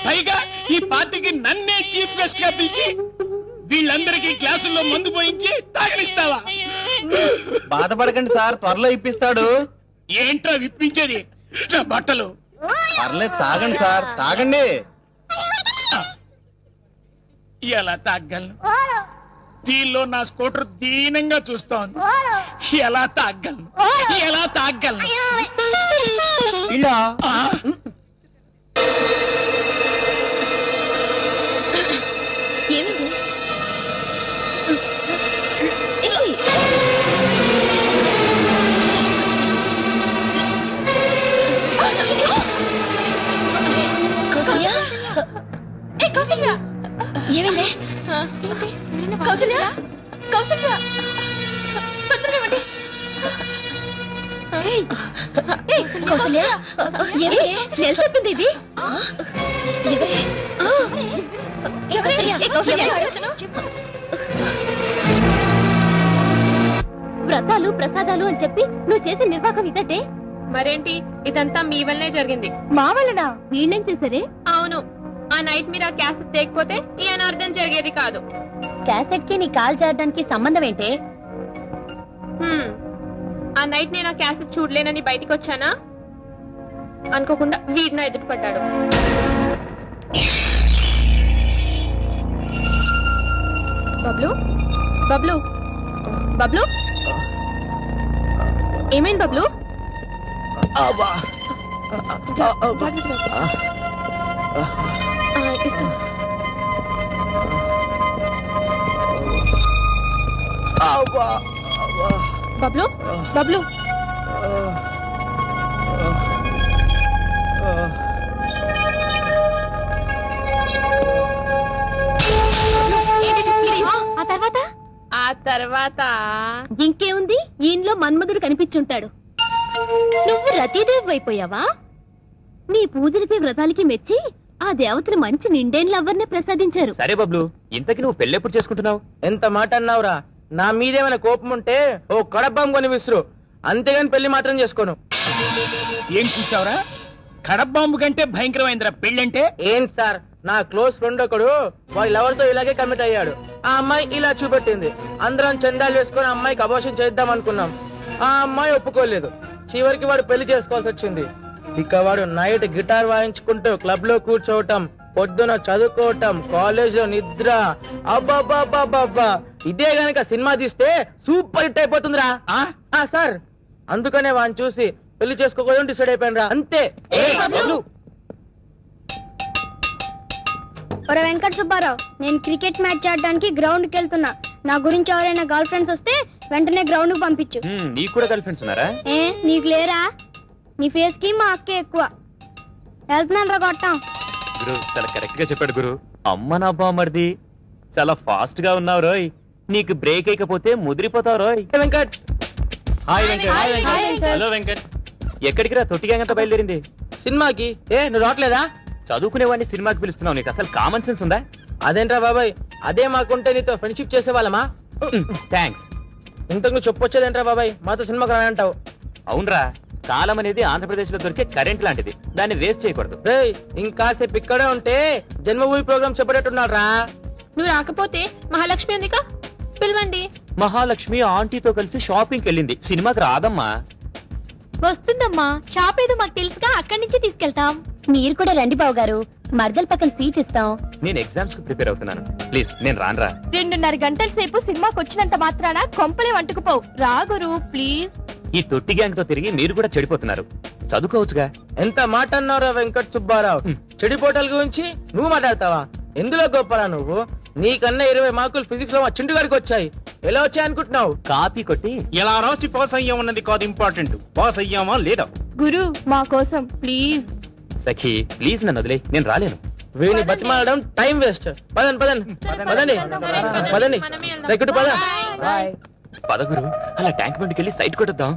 I: పైగా ఈ పార్టీకి నన్నే చీఫ్ గెస్ట్ గా పిలిచి వీళ్ళందరికీ గ్లాసుల్లో మందు పోయించి తాగనిస్తావా?
H: బాధపడకండి సార్, త్వరలో ఇప్పిస్తాడు.
I: ఏంట్రా విప్పించేది? నా బట్టలు.
H: పర్లేదు తాగండి సార్, తాగండి.
I: ఎలా తాగలను? దీనిలో నా స్కూటర్ దీనంగా చూస్తోంది. ఎలా తాగలను?
H: ఇలా
B: ఏమిటి? కౌసల్య తొందరగా ఇవ్వండి. కౌసల్య నెల తప్పింది ఇది. వ్రతాలు ప్రసాదాలు అని చెప్పి నువ్వు చేసే నిర్వాహకం ఇదటే.
E: మరేంటి, ఇదంతా మీ వల్లనే జరిగింది.
B: మా వలన వీళ్ళేం చేశారే?
E: అవును, ఆ నైట్ మీరు ఆ క్యాసెట్ తేకపోతే ఈ అనార్థం జరిగేది కాదు.
B: క్యాసెట్ కి నీ కాల్ చేయడానికి సంబంధం ఏంటే?
E: ఆ నైట్ నేను ఆ క్యాసెట్ చూడలేనని బయటికి వచ్చానా, అనుకోకుండా వీడు నా ఎదురు పడ్డాడు. బబ్లు బబ్లు బబ్లు, ఏమైంది బబ్లు? బబ్లు బబ్లు ఆ తర్వాత
B: ఇంకేముంది, ఈయనలో మన్మధుడు కనిపించుంటాడు. నువ్వు రతీదేవి అయిపోయావా? నీ పూజలకి వ్రతాలకి మెచ్చి ఆ దేవతలు మంచి నిండేన్ లవ్వర్నే ప్రసాదించారు.
C: సరే బబ్లు, ఇంతకి నువ్వు పెళ్ళెప్పుడు చేసుకుంటున్నావు?
H: ఎంత మాట అన్నావురా? నా మీదేమైనా కోపం ఉంటే ఓ కడబ్బాం కొని విసురు, అంతేగాని పెళ్లి మాత్రం చేసుకోను.
I: ఏం చూసావురా? కడబాంబు కంటే భయంకరమైందిరా పెళ్ళంటే.
H: ఏంటి సార్, నా క్లోజ్ ఫ్రెండ్ ఒకడు వాళ్ళ ఎవరితో ఇలాగే కమిట్ అయ్యాడు. ఆ అమ్మాయి ఇలా చూపెట్టింది. అందరం చందాలు వేసుకుని అమ్మాయికి అబోషన్ చేద్దాం అనుకున్నాం. ఆ అమ్మాయి ఒప్పుకోలేదు. చివరికి వాడు పెళ్లి చేసుకోవాల్సి వచ్చింది. ఇక వాడు నైట్ గిటార్ వాయించుకుంటూ క్లబ్ లో కూర్చోవటం, పొద్దున చదువుకోవటం, కాలేజ్ లో నిద్ర. అబ్బాబ్బాబ్బాబ్బా, ఇదే గనక సినిమా తీస్తే సూపర్ హిట్ అయిపోతుందిరా. సార్, అందుకనే వాడిని చూసి పెళ్లి చేసుకోకూడదు డిసైడ్ అయిపోయినరా, అంతే.
K: ఒరే వెంకట సుబ్బారావు, నేను క్రికెట్ మ్యాచ్ ఆడడానికి గ్రౌండ్ కి వెళ్తున్నా. నా గురించి ఎవరైనా గర్ల్ ఫ్రెండ్స్ వస్తే వెంటనే గ్రౌండ్ కు పంపించు.
C: నీకు కూడా గర్ల్ ఫ్రెండ్స్ ఉన్నారా?
K: నీకు లేరా? నీ ఫేస్ కి మా అక్కే ఎక్కువ. వెళ్తున్నాను రా కొట్టాం.
C: గురు చాలా కరెక్ట్ గా చెప్పాడు గురు. అమ్మ నా బామర్ది, చాలా ఫాస్ట్ గా ఉన్నావు రోయ్. నీకు బ్రేక్ అయిపోతే ముదిరిపోతావు రోయ్.
H: వెంకట్.
C: హాయ్ వెంకట్. హలో వెంకట్. ఎక్కడికి రా? తొట్టి గ్యాంగ్ అంతా బయలుదేరింది.
H: సినిమాకి. నువ్వు రావట్లేదా?
C: చదువుకునేవాడిని సినిమాకి పిలుస్తున్నావు, నీకు అసలు కామన్ సెన్స్ ఉందా?
H: అదేంట్రా బాబాయ్, అదే మాకుంటే నీతో ఫ్రెండ్షిప్ చేసేవాళ్ళమా?
C: థ్యాంక్స్.
H: ఇంతకు నువ్వు చెప్పొచ్చేదేంట్రా బాబాయ్, మాతో సినిమాకి రానంటావు.
C: అవునరా, కాలం అనేది ఆంధ్రప్రదేశ్ లో దొరికే కరెంట్ లాంటిది, దాన్ని వేస్ట్ చేయకూడదు.
H: ఇంకాసేపు ఇక్కడే ఉంటే జన్మభూమి ప్రోగ్రామ్ చెప్పేటట్టున్నాడు రా.
E: నువ్వు రాకపోతే మహాలక్ష్మి ఉందిగా, పిలవండి.
C: మహాలక్ష్మి ఆంటీతో కలిసి షాపింగ్కి వెళ్ళింది, సినిమాకి రాదమ్మా.
B: వస్తుందమ్మా, షాప్ ఏదో మాకు తెలుసుగా, అక్కడి నుంచి తీసుకెళ్తాం. మీరు కూడా రండి బావు గారు, మర్దల పక్కన సీట్ ఇస్తాం.
C: నేను ఎగ్జామ్స్ కు ప్రిపేర్ అవుతున్నాను, ప్లీజ్ నేను రానరా.
B: 2.5 గంటల సేపు సినిమాకి వచ్చినంత మాత్రాన కొంపలే వంటుకుపోవు. రా గురు ప్లీజ్.
C: ఈ తొట్టి గ్యాంగ్ తో తిరిగి మీరు కూడా చెడిపోతున్నారు, చదువుకోవచ్చుగా.
H: ఎంత మాట అన్నారా వెంకట్ సుబ్బారావు? చెడిపోటల గురించి నువ్వు మాట్లాడతావా? ఎందులో గొప్పరా నువ్వు? నీకన్నా 20 మార్కులు ఫిజిక్స్ లో మా చింటుగాడికి వచ్చాయి. ఎలా వచ్చాయి అనుకుంటున్నావు?
C: కాపీ కొట్టి
I: ఎలా రాసి పాస్ అయ్యామన్నది కాదు ఇంపార్టెంట్, పాస్ అయ్యామా లేదా.
B: గురు మా కోసం ప్లీజ్.
C: సఖీ ప్లీజ్ నన్ను వదిలే, నేను రాలేను.
H: వీడిని బతిమాలడం టైం వేస్ట్. పదండి పదండి పదండి పదండి, రైట్ పద.
C: పదగురు, అలా ట్యాంక్ బండ్కి వెళ్ళి సైట్ కొట్టద్దాం.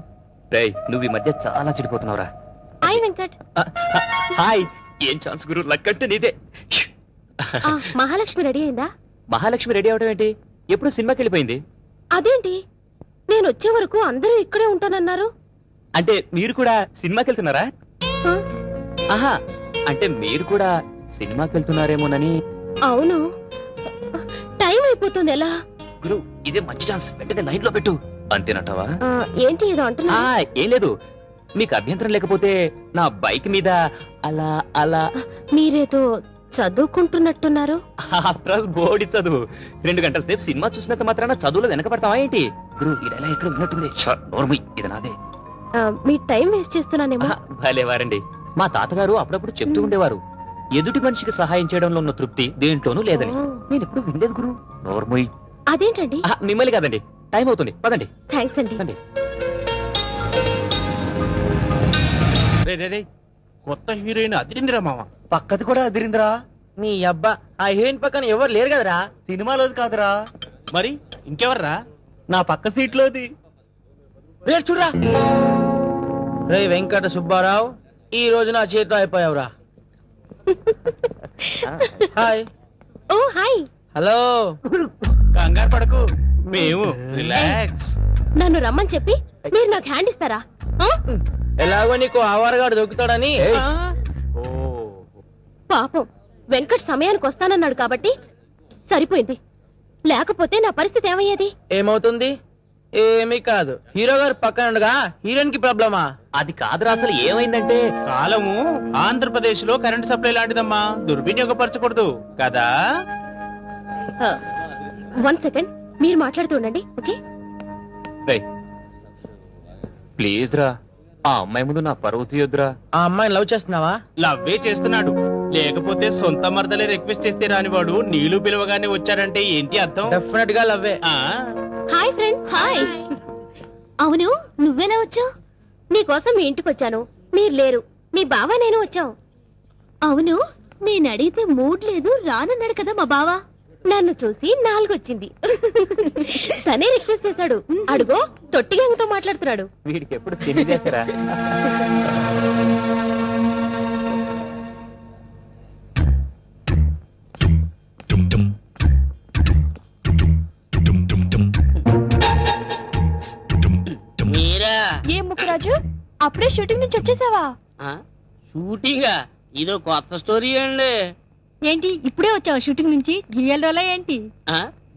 C: రేయ్, నువ్వు ఈ మధ్య చాలా చెడిపోతున్నావురా.
B: హాయ్ వెంకట్.
C: హాయ్. ఏం ఛాన్స్ గురు, లక్కట్టు నీదే.
B: మహాలక్ష్మి రెడీ అయిందా?
C: మహాలక్ష్మి రెడీ అవడం ఏంటి? ఎప్పుడు సినిమాకి వెళ్ళిపోయింది.
B: అదేంటి, నేను వచ్చే వరకు అందరూ ఇక్కడే ఉంటానన్నారు.
C: అంటే మీరు కూడా సినిమాకి వెళ్తున్నారా? ఆహా, అంటే మీరు కూడా సినిమాకి వెళ్తున్నారేమోనని.
B: అవును, టైం అయిపోతుంది. ఎలా
C: గురు, ఇదే మంచి ఛాన్స్, వెంటనే లైన్ లో పెట్టు. అంతేనంటావా?
B: ఏంటి ఏదో అంటున్నా?
C: ఏం లేదు, మీకు అభ్యంతరం లేకపోతే నా బైక్ మీద అలా అలా.
B: మీరేదో చదువుకుంటున్నట్టున్నారు.
C: బోడి చదువు. 2 గంటల సేపు సినిమా చూసినంత మాత్రాన చదువులో వెనకపడతావా ఏంటి? గురు, ఇలా ఎక్కడ ఉన్నట్టుంది. నోర్మై, ఇది నాదే.
B: మీ టైం వేస్ట్ చేస్తున్నానేమో.
C: భలేవారండి. మా తాతగారు అప్పుడప్పుడు చెప్తూ ఉండేవారు, ఎదుటి మనిషికి సహాయం చేయడంలో ఉన్న తృప్తి దేంట్లోనూ లేదని. నేను ఎప్పుడు వినలేదు గురు. నోర్మోయ్.
B: అదేంటండి?
C: మిమ్మల్ని కాదండి, టైం అవుతుంది, పదండి.
B: థ్యాంక్స్ అండి.
I: కొత్త హీరోయిన్ అదిరిందిరా మామ.
H: పక్కది కూడా అదిరిందిరా. నీ అబ్బా, ఆ హీరోయిన్ పక్కన ఎవరు లేరు కదరా.
G: సినిమాలో కాదురా,
H: మరి ఇంకెవర్రా? నా పక్క సీట్లోది. చూడరా రే వెంకట సుబ్బారావు, ఈ రోజు నా చేతిలో అయిపోయావురా. హాయ్.
B: ఓ హాయ్.
H: హలో. కంగారు పడకు, మేము రిలాక్స్.
B: నన్ను రమ్మని చెప్పి మీరు నాకు హ్యాండ్ ఇస్తారా?
H: ఎలాగో నీకు ఆవారగాడు దొరుకుతాడని.
B: పాపం వెంకట్ సమయానికి వస్తానన్నాడు కాబట్టి సరిపోయింది, లేకపోతే నా పరిస్థితి ఏమయ్యేది?
H: ఏమవుతుంది? ఏమీ కాదు. హీరో గారు పక్కన ఉండగా హీరోయిన్ కి ప్రాబ్లమా?
C: అది కాదురా, అసలు ఏమైందంటే
H: కాలము ఆంధ్రప్రదేశ్ లో కరెంట్ సప్లై లాంటిదమ్మా, దుర్వినియోగపరచకూడదు కదా.
B: 1 సెకండ్ మీరు మాట్లాడుతూ ఉండండి. ఓకే
C: ప్లీజ్ రా, ఆ అమ్మాయి ముందు నా పరువు తీయొద్దురా.
H: ఆ అమ్మాయిని లవ్ చేస్తున్నావా? లవ్వే చేస్తున్నాడు, లేకపోతే సొంత మరదలే రిక్వెస్ట్ చేస్తే రానివాడు నీళ్లు పిలవగానే వచ్చాడంటే ఏంటి అర్థం? డెఫినెట్ గా లవ్వే.
B: Hi friends. హాయ్. అవును, నువ్వెలా వచ్చావు? నీకోసం మీ ఇంటికి వచ్చాను, మీరు లేరు. మీ బావ నేను వచ్చాం. అవును, నేను అడిగితే మూడ్ లేదు రానన్నాడు కదా మా బావ. నన్ను చూసి 4 వచ్చింది. తనే రిక్వెస్ట్ చేశాడు. అడుగో తొట్టిగంగతో మాట్లాడుతున్నాడు.
C: వీడికి ఎప్పుడు తెలియదేసరా.
D: మీరా?
B: ఏ ముక్కరాజు, అప్పుడే షూటింగ్ నుంచి వచ్చేసావా?
D: షూటింగా? ఇదో కొత్త స్టోరీ అండి.
K: ఏంటి ఇప్పుడే వచ్చావు షూటింగ్ నుంచి? డ్యూయల్ రోలా ఏంటి?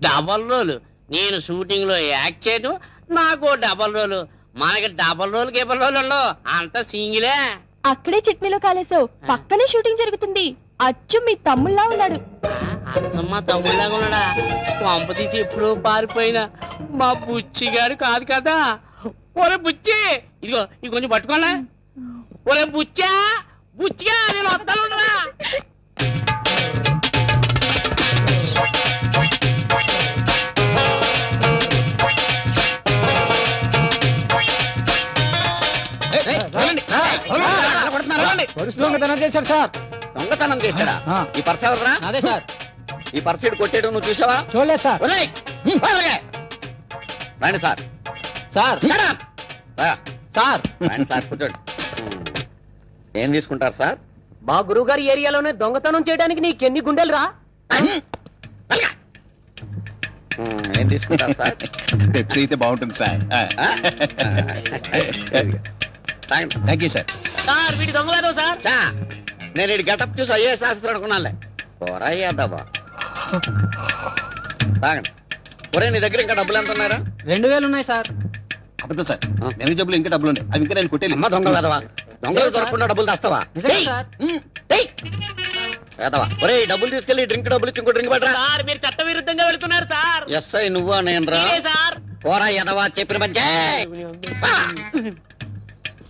D: Double role. నేను షూటింగ్ లో యాక్ట్ చేయడం, నాకు డబల్ రోల్. మనకి డబల్ రోల్ కేబల్ రోల్ ఉండవు, అంత సింగిలే.
B: అక్కడే చట్నీలో కాలేసావు, పక్కనే షూటింగ్ జరుగుతుంది. అచ్చు మీ తమ్ముళ్ళలా ఉన్నాడు.
D: అచ్చమ్మ తమ్ముళ్ళగా ఉన్నాడా? పంప తీసి ఎప్పుడో పారిపోయినా మా బుచ్చి గారు కాదు కదా. ఒరే బుచ్చి, ఇదిగో ఇది కొంచెం పట్టుకోండి. ఒరే బుచ్చా, బుచ్చిగా నేను వస్తాను.
G: దొంగతనం చేశాడు సార్.
F: దొంగతనం చేశాడా? ఈ పర్స్ ఎవరా?
G: అదే సార్.
F: ఈ పర్స్ కొట్టేయడం నువ్వు చూసావా?
G: చూడలేదు సార్.
F: రండి సార్.
G: సార్
F: సార్ రండి సార్, కూర్చోండి. ఏం తీసుకుంటారు సార్?
H: మా గురువు గారి ఏరియాలోనే దొంగతనం చేయడానికి నీకెన్ని గుండెలు రా?
F: ఏం తీసుకుంటారు సార్?
I: పెప్సీ అయితే బాగుంటుంది sir.
F: Thank you sir.
D: Sir వీడి దొంగలేదు సార్.
F: నేను ఇటు గెటప్ చూసి ఐఏఎస్ ఆఫీసర్ అనుకున్నానులే. పోరాయ్యాదబ్బా. తాగండి. ఒరే నీ దగ్గర ఇంకా డబ్బులు ఎంత ఉన్నారా?
G: 2000 ఉన్నాయి సార్.
F: అబద్ధం సార్, నేను జబ్బులు ఇంకా డబ్బులు ఉన్నాయి, అవి ఇంకా నేను కొట్టేది. అమ్మ దొంగ వేదవా, దొంగలు దొరకకుండా డబ్బులు తెస్తావా? వేదవా. ఒరే ఈ డబ్బులు తీసుకెళ్లి డ్రింక్ డబ్బులు ఇచ్చి ఇంకో డ్రింక్ పట్టరా.
D: సార్ మీరు చట్ట విరుద్ధంగా వెళ్తున్నారు సార్.
F: ఎస్ఐ నువ్వా నేను రా?
D: సార్
F: పోరా ఎదవా, చెప్పిన మంచి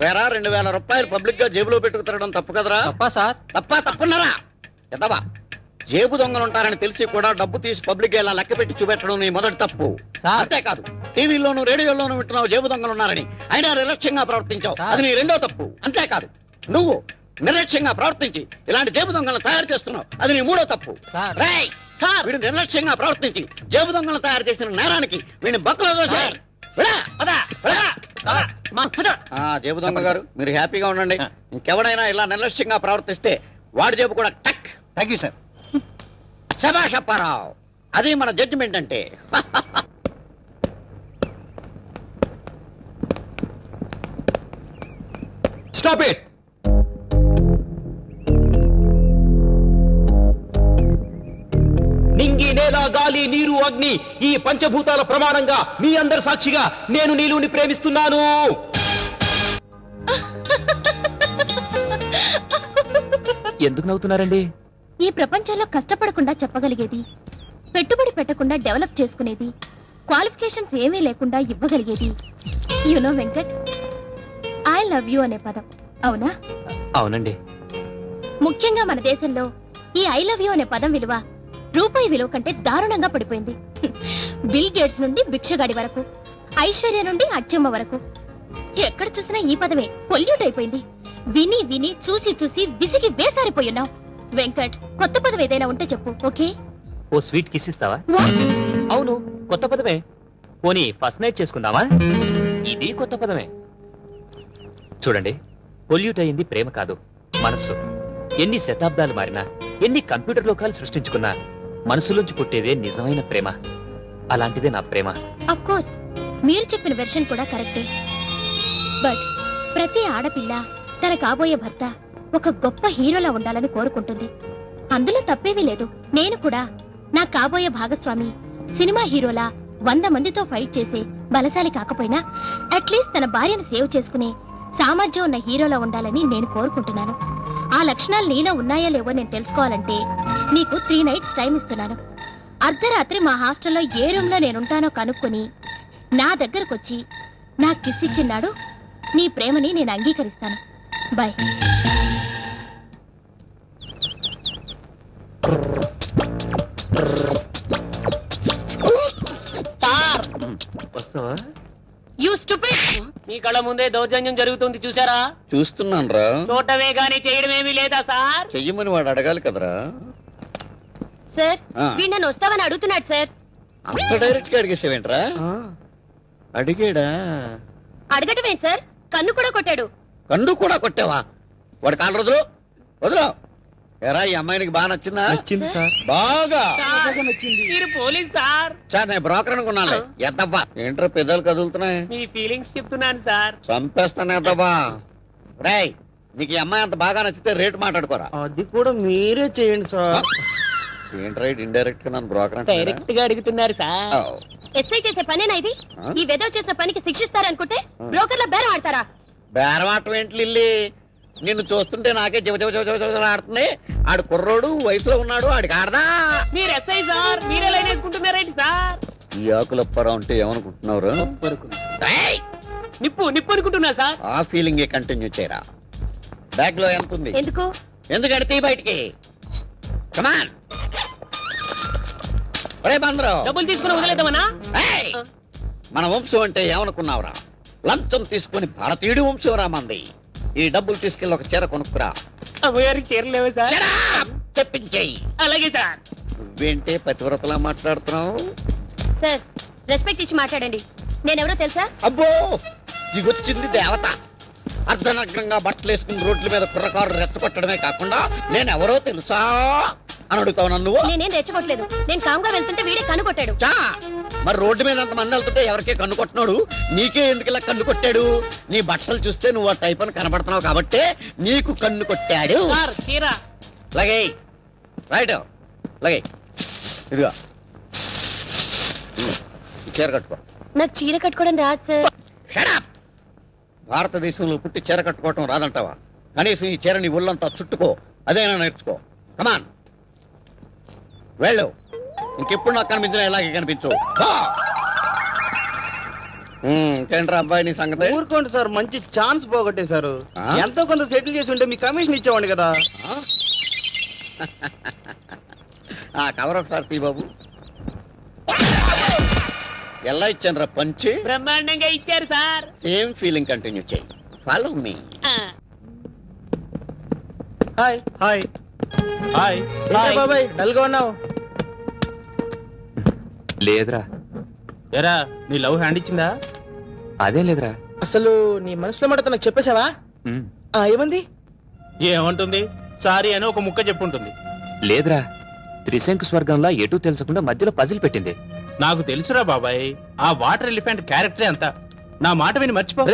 F: వేరా. 2000 రూపాయలు పబ్లిక్ గా జేబులో పెట్టుకు తిరగడం తప్పు కదరా?
G: తప్పా సార్?
F: తప్పున్నారా ఎదవా? జేబు దొంగలు ఉంటారని తెలిసి కూడా డబ్బు తీసి పబ్లిక్ గా ఇలా లెక్క పెట్టి చూపెట్టడం నీ మొదటి తప్పు. అంతేకాదు, టీవీలోను రేడియోలోను వింటున్నావు జేబు దొంగలు ఉన్నారని, అయినా నిర్లక్ష్యంగా ప్రవర్తించావు, అది నీ రెండో తప్పు. అంతేకాదు, నువ్వు నిర్లక్ష్యంగా ప్రవర్తించి ఇలాంటి జేబు దొంగలను తయారు చేస్తున్నావు, అది నీ మూడో తప్పు. వీడు నిర్లక్ష్యంగా ప్రవర్తించి జేబు దొంగలను తయారు చేసిన నేరానికి వీడిని బక్కలో దోశారు. జేబు దొంగ గారు మీరు హ్యాపీగా ఉండండి. ఇంకెవడైనా ఇలా నిర్లక్ష్యంగా ప్రవర్తిస్తే వాడి జేబు కూడా టక్.
I: Thank you sir.
F: శభాష్ అప్పారావు, అది మన జడ్జిమెంట్ అంటే.
C: Stop it. నింగి, నేల, గాలి, నీరు, అగ్ని, ఈ పంచభూతాల ప్రమాణంగా మీ అందరి సాక్షిగా నేను నీలుని ప్రేమిస్తున్నాను. ఎందుకు నవ్వుతున్నారండి?
B: ఈ ప్రపంచంలో కష్టపడకుండా చెప్పగలిగేది, పెట్టుబడి పెట్టకుండా డెవలప్ చేసుకునేది, క్వాలిఫికేషన్స్ ఏమీ లేకుండా ఇవ్వగలిగేది you know Venkat, I love you అనే పదం. అవునా?
C: అవునండి.
B: ముఖ్యంగా మన దేశంలో ఈ ఐ లవ్ యూ అనే పదం విలువ రూపాయి విలువ కంటే దారుణంగా పడిపోయింది. బిల్ గేట్స్ నుండి భిక్షగాడి వరకు, ఐశ్వర్య నుండి అచ్చమ్మ వరకు ఎక్కడ చూసినా ఈ పదమే పొల్యూట్ అయిపోయింది. విని విని చూసి చూసి విసిగి వేసారిపోయున్నావు. వెంకట్, కొత్త పదం ఏదైనా ఉంటే చెప్పు. ఓకే?
C: ఓ స్వీట్ కిస్ ఇస్తావా? అవును, కొత్త పదమే. పోనీ ఫస్ట్ నైట్ చేసుకుందామా? ఇది కొత్త పదమే. చూడండి, పొల్యూట్ అయింది ప్రేమ కాదు, మనస్సు. ఎన్ని శతాబ్దాలు మారినా, ఎన్ని కంప్యూటర్ లోకాలు సృష్టించుకున్నా మనసులోంచి పుట్టేదే నిజమైన ప్రేమ. అలాంటిదే నా ప్రేమ.
B: అఫ్ కోర్స్ మీరు చెప్పిన వెర్షన్ కూడా కరెక్టే. బట్ ప్రతి ఆడపిల్ల తన కాబోయే భర్త ఒక గొప్ప హీరోలా ఉండాలని కోరుకుంటుంది. అందులో తప్పేమీ లేదు. నేను కూడా నా కాబోయే భాగస్వామి సినిమా హీరోలా 100 మందితో ఫైట్ చేసే బలశాలి కాకపోయినా అట్లీస్ట్ తన భార్యను సేవ్ చేసుకునే సామర్థ్యం ఉన్న హీరోలా ఉండాలని నేను కోరుకుంటున్నాను. ఆ లక్షణాలు నీలో ఉన్నాయో లేవో నేను తెలుసుకోవాలంటే నీకు 3 నైట్స్ టైం ఇస్తున్నాను. అర్ధరాత్రి మా హాస్టల్లో ఏ రూమ్ లో నేనుంటానో కనుక్కొని నా దగ్గరకొచ్చి నా కిస్ ఇచ్చిన్నాడు నీ ప్రేమని నేను అంగీకరిస్తాను. బాయ్.
F: వస్తావా?
D: You stupid! మీ కళ్ళ ముందే దౌర్జన్యం జరుగుతుంది, చూసారా?
F: చూస్తున్నాను రా.
D: చూడటమే గానీ చేయడమేమీ లేదా సార్?
F: చెయ్యమని వాడు అడగాలి కదరా.
B: సార్,
F: ఆ.
B: వీడు నన్ను వస్తావని అడుగుతున్నాడు సార్.
F: అంత డైరెక్ట్ గా అడిగేసేవేంట్రా? అడిగాడా?
B: అడగటమే సార్, కన్ను కూడా కొట్టాడు.
F: కన్ను కూడా కొట్టావా? వాడు కాలు రోజులు వదులు. ఎరా, ఈ అమ్మాయినికి బాగా నచ్చిందా?
G: నచ్చింది సార్.
F: బాగా
D: మీరు పోలీస్ సార్?
F: సార్, నేను బ్రోకర్ అనుకున్నాను. ఎద్దబ్బా, ఏంట్రా పెద్దలు కదులుతున్నాయి?
D: మీ ఫీలింగ్స్ చెప్తున్నాను సార్.
F: చంపేస్తాను ఎద్దబ్బా. రేయ్, నీకు ఈ అమ్మాయి అంత బాగా నచ్చితే రేటు మాట్లాడుకోరా.
H: అది కూడా మీరే చేయండి సార్.
F: ఏంట్రా ఇండైరెక్ట్ గా నన్ను బ్రోకర్ అంటే?
D: డైరెక్ట్ గా అడుగుతున్నారు సార్.
B: ఎస్ఐ చేసే పనేనా ఇది? ఈ వెదవ చేసిన పనికి శిక్షిస్తారనుకుంటే బ్రోకర్ల బేరం ఆడతారా?
F: బేరం ఆటం ఏంటి లిల్లీ? నిన్ను చూస్తుంటే నాకే ఆడుతుంది. ఆడు కుర్రోడు, వయసులో ఉన్నాడు, ఆడికి ఆడదా?
D: మీరు ఎస్ఐ సార్, మీరే లైన్ వేసుకుంటున్నారేంటి సార్?
F: ఈ ఆకులప్పారా అంటే ఏమనుకుంటున్నారు?
D: నిప్పు నిప్పు అనుకుంటున్నా సార్.
F: ఆ ఫీలింగ్ కంటిన్యూ చేయరా. బ్యాగ్ లో ఎంత ఉంది?
B: ఎందుకు?
F: ఎందుకంటే బయటికి కమాన్.
D: డబ్బులు తీసుకుని వదిలేద్దామనా?
F: మన వంశం అంటే ఏమనుకున్నావురా? లంచం తీసుకుని భారతీయుడి వంశం రా మంది. ఈ డబ్బులు తీసుకెళ్ళి ఒక చీర కొనుక్కురా.
D: అమ్మగారికి చీరలేవు సార్.
F: చెప్పించేయి.
D: అలాగే సార్.
F: నువ్వేంటే పతివ్రతలా మాట్లాడుతున్నావు?
B: సార్, రెస్పెక్ట్ ఇచ్చి మాట్లాడండి. నేనెవరో తెలుసా?
F: అబ్బో, దిగొచ్చింది దేవత. అర్ధనగ్నంగా బట్టలు వేసుకుని రోడ్ల మీద కుర్రకారు రెచ్చగొట్టడమే కాకుండా నేనెవరో తెలుసా అని అడుగుతావు నన్ను?
B: నేనేం రెచ్చగొట్టలేదు. నేను కామ్గా వెళ్తుంటే వీడే కన్ను కొట్టాడు.
F: మరి రోడ్డు మీద అంత మంది వెళ్తుంటే ఎవరికే కన్ను కొట్టినాడు? నీకే ఎందుకు ఇలా కన్ను కొట్టాడు? నీ బట్టలు చూస్తే నువ్వు ఆ టైప్ అని కనబడుతున్నావు కాబట్టి నీకు కన్ను కొట్టాడు. లగే రైట్, లగే. ఇదిగా చీర కట్టుకో.
B: నాకు చీర కట్టుకోవడం రాదు సార్.
F: షడప్! భారతదేశంలో పుట్టి చీర కట్టుకోవటం రాదంటావా? కనీసం ఈ చీర నీ ఒళ్ళంతా చుట్టుకో, అదేనా నేర్చుకో. కమాన్, వెళ్ళు. ఇంకెప్పుడు నాకు కనిపించిన ఇలాగే కనిపించు. ఇంకేంట్రా అబ్బాయి నీ సంగతి?
H: ఊరుకోండి సార్, మంచి ఛాన్స్ పోగొట్టేశారు. ఎంతో కొంత సెటిల్ చేసి ఉంటే మీ కమిషన్ ఇచ్చేవాడి కదా.
F: ఆ కవర్ ఒకసారి తీ బాబు. ఎలా ఇచ్చాను రా పంచి?
D: బ్రహ్మాండంగా ఇచ్చారు సార్.
F: సేమ్ ఫీలింగ్ కంటిన్యూ చేయి. Follow me.
H: Hi hi hi. బాబాయ్ డల్ గా ఉన్నావు?
C: లేదురా.
H: ఎరా, నీ లవ్ హ్యాండ్ ఇచ్చిందా?
C: అదే లేదురా.
H: అసలు నీ మనసులో మాట నాకు చెప్పేశావా? ఏమంది? ఏమంటుంది? సారీ అని ఒక ముక్క చెప్పుంటుంది.
C: లేదురా, త్రిశంకు స్వర్గంలా ఎటు తెలుసకుండా మధ్యలో పజిల్ పెట్టింది.
H: నాకు తెలుసురా బాబాయ్, ఆ వాటర్ ఎలిఫెంట్ క్యారెక్టరే అంత. నా మాట విని మర్చిపో.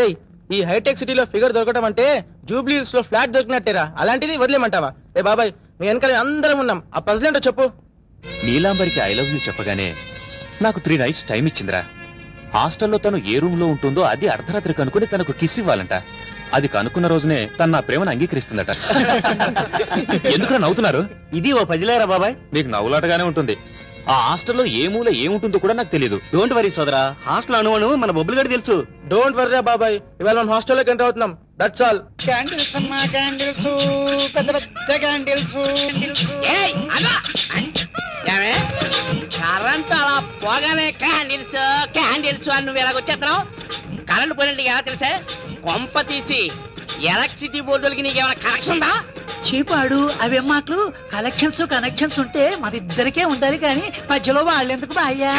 H: ఈ హైటెక్ సిటీలో ఫిగర్ దొరకడం అంటే జూబ్లీ హిల్స్ లో ఫ్లాట్ దొరికినట్టేరా. అలాంటిది వదిలేమంటావా? ఏ బాబాయ్, మీ వెనకాల అందరం ఉన్నాం. ఆ పజిల్ ఏంటో చెప్పు.
C: నీలాంబరికి ఐ లవ్ యూ చెప్పగానే నాకు 3 నైట్స్ టైం ఇచ్చిందిరా. హాస్టల్లో తను ఏ రూమ్ లో ఉంటుందో అది అర్ధరాత్రి కనుక్కుని తనకు కిస్ ఇవ్వాలంట. అది కనుక్కున్న రోజునే తన నా ప్రేమను అంగీకరిస్తుందట. ఎందుకు నవ్వుతున్నారు?
H: ఇది ఓ పజిలేరా బాబాయ్?
C: నీకు నవ్వులాటగానే ఉంటుంది. ఆ హాస్టల్లో ఏ మూల ఏముంటుందో కూడా నాకు తెలియదు.
H: డోంట్ వరీ సోదరా, హాస్టల్ అనువను మన బొబ్బులు గడి తెలుసు. డోంట్ వరీ బాబాయ్, ఇవాళ మనం హాస్టల్లోకి ఎంటర్ అవుతున్నాం. That's all.
F: క్యాండిల్స్ అమ్మా, క్యాండిల్స్, పెద్ద పెద్ద క్యాండిల్స్.
D: కరెంట్ అలా పోగానే క్యాండిల్స్ క్యాండిల్స్ అని నువ్వు ఎలాగొచ్చేస్తున్నావు? కరెంట్ పోయినట్టు ఎలా తెలుసా? కొంప తీసి ఎలక్ట్రిసిటీ బోర్డులకి నీకేమైనా కనెక్షన్ ఉందా?
L: చీపాడు అవే మాటలు. కనెక్షన్స్ ఉంటే మరిద్దరికే ఉండాలి కానీ మధ్యలో వాళ్ళెందుకు బాయ్యా?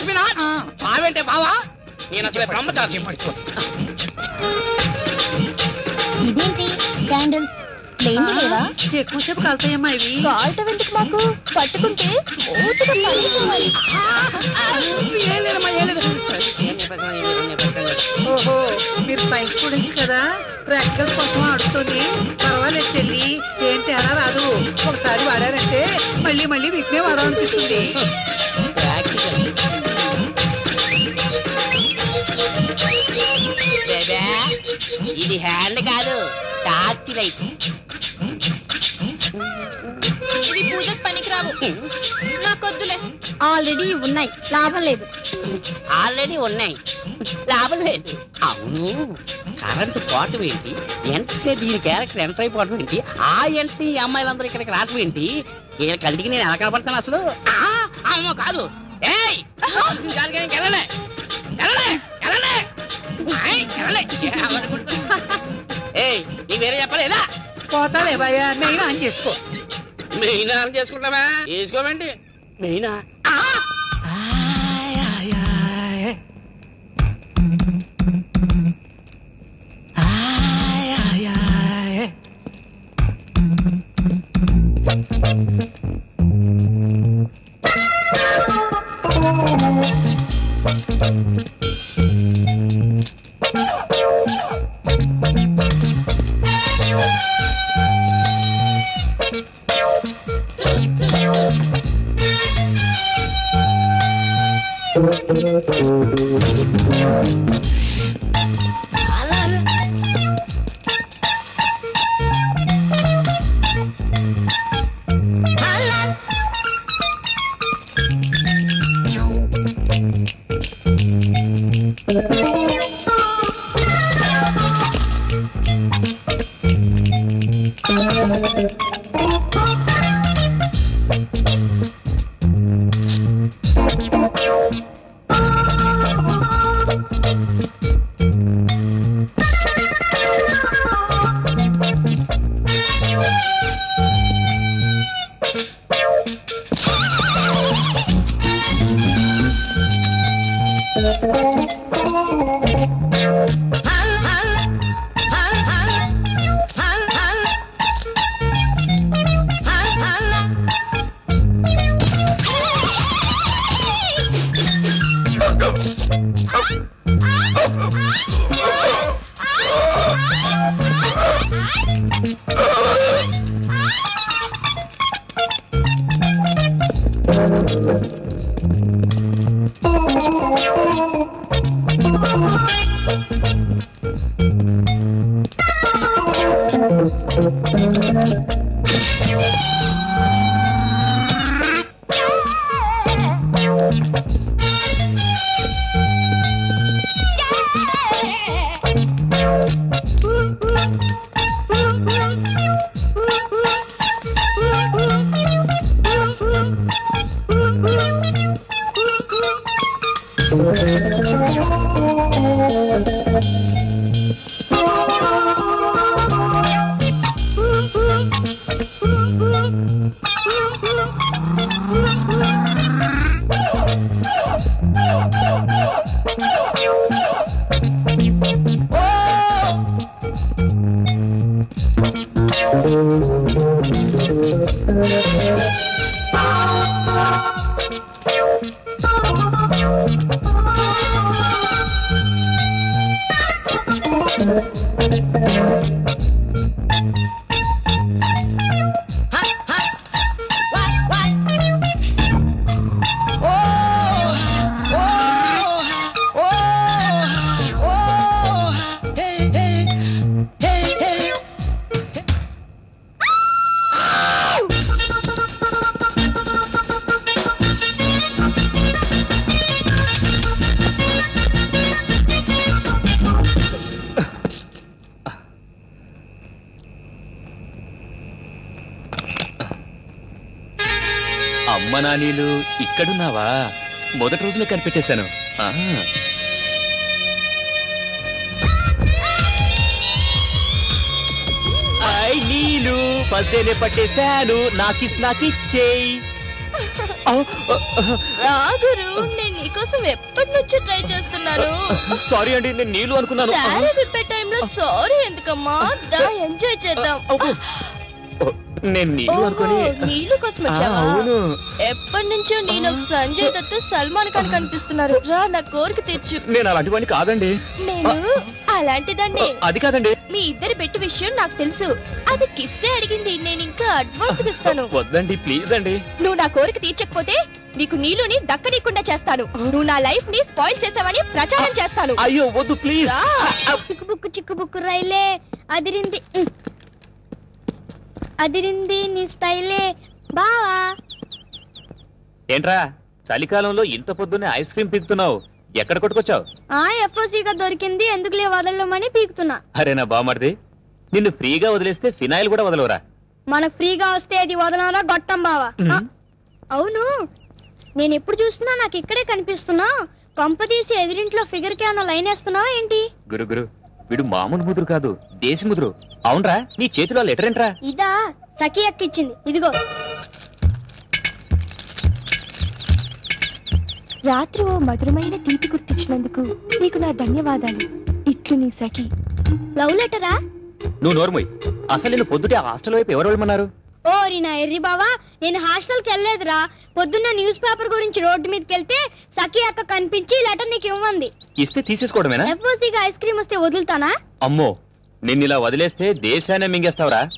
D: లక్ష్మీనా బావేంటే బావా నేను అసలు బ్రహ్మచారి.
B: ఇదేంటి క్యాండిల్స్ ప్లేన్ లేవా?
L: ఎక్కువసేపు కాలుతాయమ్మా ఇవి.
B: కాల్ట వెంటకి మాకు పట్టుకుంటే స్మూత్గా పడిపోవాలి.
L: ఓహో మీరు సైన్స్ స్టూడెంట్స్ కదా, ప్రాక్టికల్స్ కోసం ఆడుతుంది. పర్వాలేదు చెల్లి, ఏం తేడా రాదు. ఒకసారి వాడారంటే మళ్ళీ మళ్ళీ వీటినే వాడాలనిపిస్తుంది.
D: ఇది హ్యాండ్ కాదు, టార్చ్ లైట్.
B: ఇది పూజకు పనికిరావు, నాకొద్దులే.
K: ఆల్రెడీ ఉన్నాయి, లాభం లేదు.
D: ఆల్రెడీ ఉన్నాయి, లాభం లేదు. అవును, కరెంటు పోవటం ఏంటి, ఎంటే దీని క్యారెక్టర్ ఎంటర్ అయిపోవటం ఏంటి, ఆ ఎంటే ఈ అమ్మాయిలందరూ ఇక్కడికి రావటం ఏంటి, వీళ్ళ కంటికి నేను ఎలా కనపడతాను అసలు? అమ్మో కాదు, నీ వేరే చెప్పాలి. ఎలా
L: పోతాలే భయ్యా, మెయిన్ ఆన్ చేసుకో.
D: మెయిన్ ఆన్ చేసుకుంటావా? వేసుకోమండి మెయినా.
C: అమ్మ నానీలు ఇక్కడున్నావా? మొదటి రోజులే కనిపెట్టేశాను. నీళ్ళు పద్దేనే పట్టేశాను, నాకిచ్చేయి.
B: రాగురు నేను నీకోసం ఎప్పటి నుంచో ట్రై చేస్తున్నాను.
C: సారీ అండి, నేను నీళ్ళు అనుకున్నాను.
B: సారీ విప్పే టైంలో సారీ ఎందుకమ్మా? దా ఎంజాయ్ చేద్దాం.
C: నేను నీళ్ళు అనుకుని.
B: నీళ్ళు కోసం వచ్చావా?
C: అవును.
B: ఎప్పటి నుంచో నేను సంజయ్ దత్ సల్మాన్ ఖాన్ కనిపిస్తున్నారు. రా నా కోరిక తెచ్చు.
C: నేను అలాంటివన్నీ కాదండి.
B: నేను అలాంటిదండి.
C: అది కాదండి.
B: మీ ఇద్దరి బెట్టు విషయం నాకు తెలుసు. అది కిస్సే అడిగింది. నేను ఇంకా అడ్వాన్స్ ఇస్తాను.
C: వద్దండి ప్లీజ్ అండి.
B: నువ్వు నా కోరిక తీర్చకపోతే నీకు నీళ్ళుని దక్కనీయకుండా చేస్తాను. నువ్వు నా లైఫ్ ని స్పాయిల్ చేసావని ప్రచారం చేస్తాను.
C: అయ్యో వద్దు ప్లీజ్.
K: చిక్కుబుక్కు చిక్కుబుక్కు రైలే అదిరింది అదిరింది నీ స్టైలే బావా.
C: ఏంట్రా చలికాలంలో ఇంత పొద్దున్నే ఐస్ క్రీమ్ పీకుతున్నావు? ఎక్కడ కొట్టుకొచ్చావు?
K: ఎఫ్ఓసీగా దొరికింది, ఎందుకులే వదలమని పీకుతున్నా.
C: అరే నా బామర్ది, నిన్ను ఫ్రీగా వదిలేస్తే ఫినాయిల్ కూడా వదలవరా?
K: మనకు ఫ్రీగా వస్తే అది వదలరా గొట్టం బావా. అవును, నేను ఎప్పుడు చూస్తున్నా నాకు ఇక్కడే కనిపిస్తున్నా. కొంపదీసి ఎదురింట్లో ఫిగర్ కి ఏమన్నా లైన్ వేస్తున్నావా ఏంటి?
C: గురు గురు, వీడు మామూలు ముదురు కాదు, దేశీ ముదురు. అవునరా, నీ చేతిలో లెటర్ ఏంట్రా?
K: ఇదా సఖి అక్క ఇచ్చింది, ఇదిగో.
B: రాత్రి ఓ మధురమైన తీపి గుర్తించినందుకు నీకు నా ధన్యవాదాలు. ఇట్లు నీ సఖి.
K: లవ్ లెటరా?
C: నువ్వు నోర్మోయ్. అసలు నేను పొద్దుటే ఆ హాస్టల్ వైపు ఎవరు వెళ్ళమన్నారు?
K: ఓరి నా ఎర్రి బావా, నేను హాస్టల్ కి వెళ్ళలేదురా. పొద్దున్న న్యూస్ పేపర్ గురించి రోడ్డు మీదకి వెళ్తే సఖి అక్క కనిపించి లెటర్ నీకు ఇవ్వండి.
C: ఇస్తే తీసేసుకోవడమేనా?
K: ఎఫ్ఓసీగా ఐస్ క్రీమ్ వస్తే వదులుతానా?
C: అమ్మో, నిన్నిలా వదిలేస్తే దేశాన్ని మింగేస్తావురా.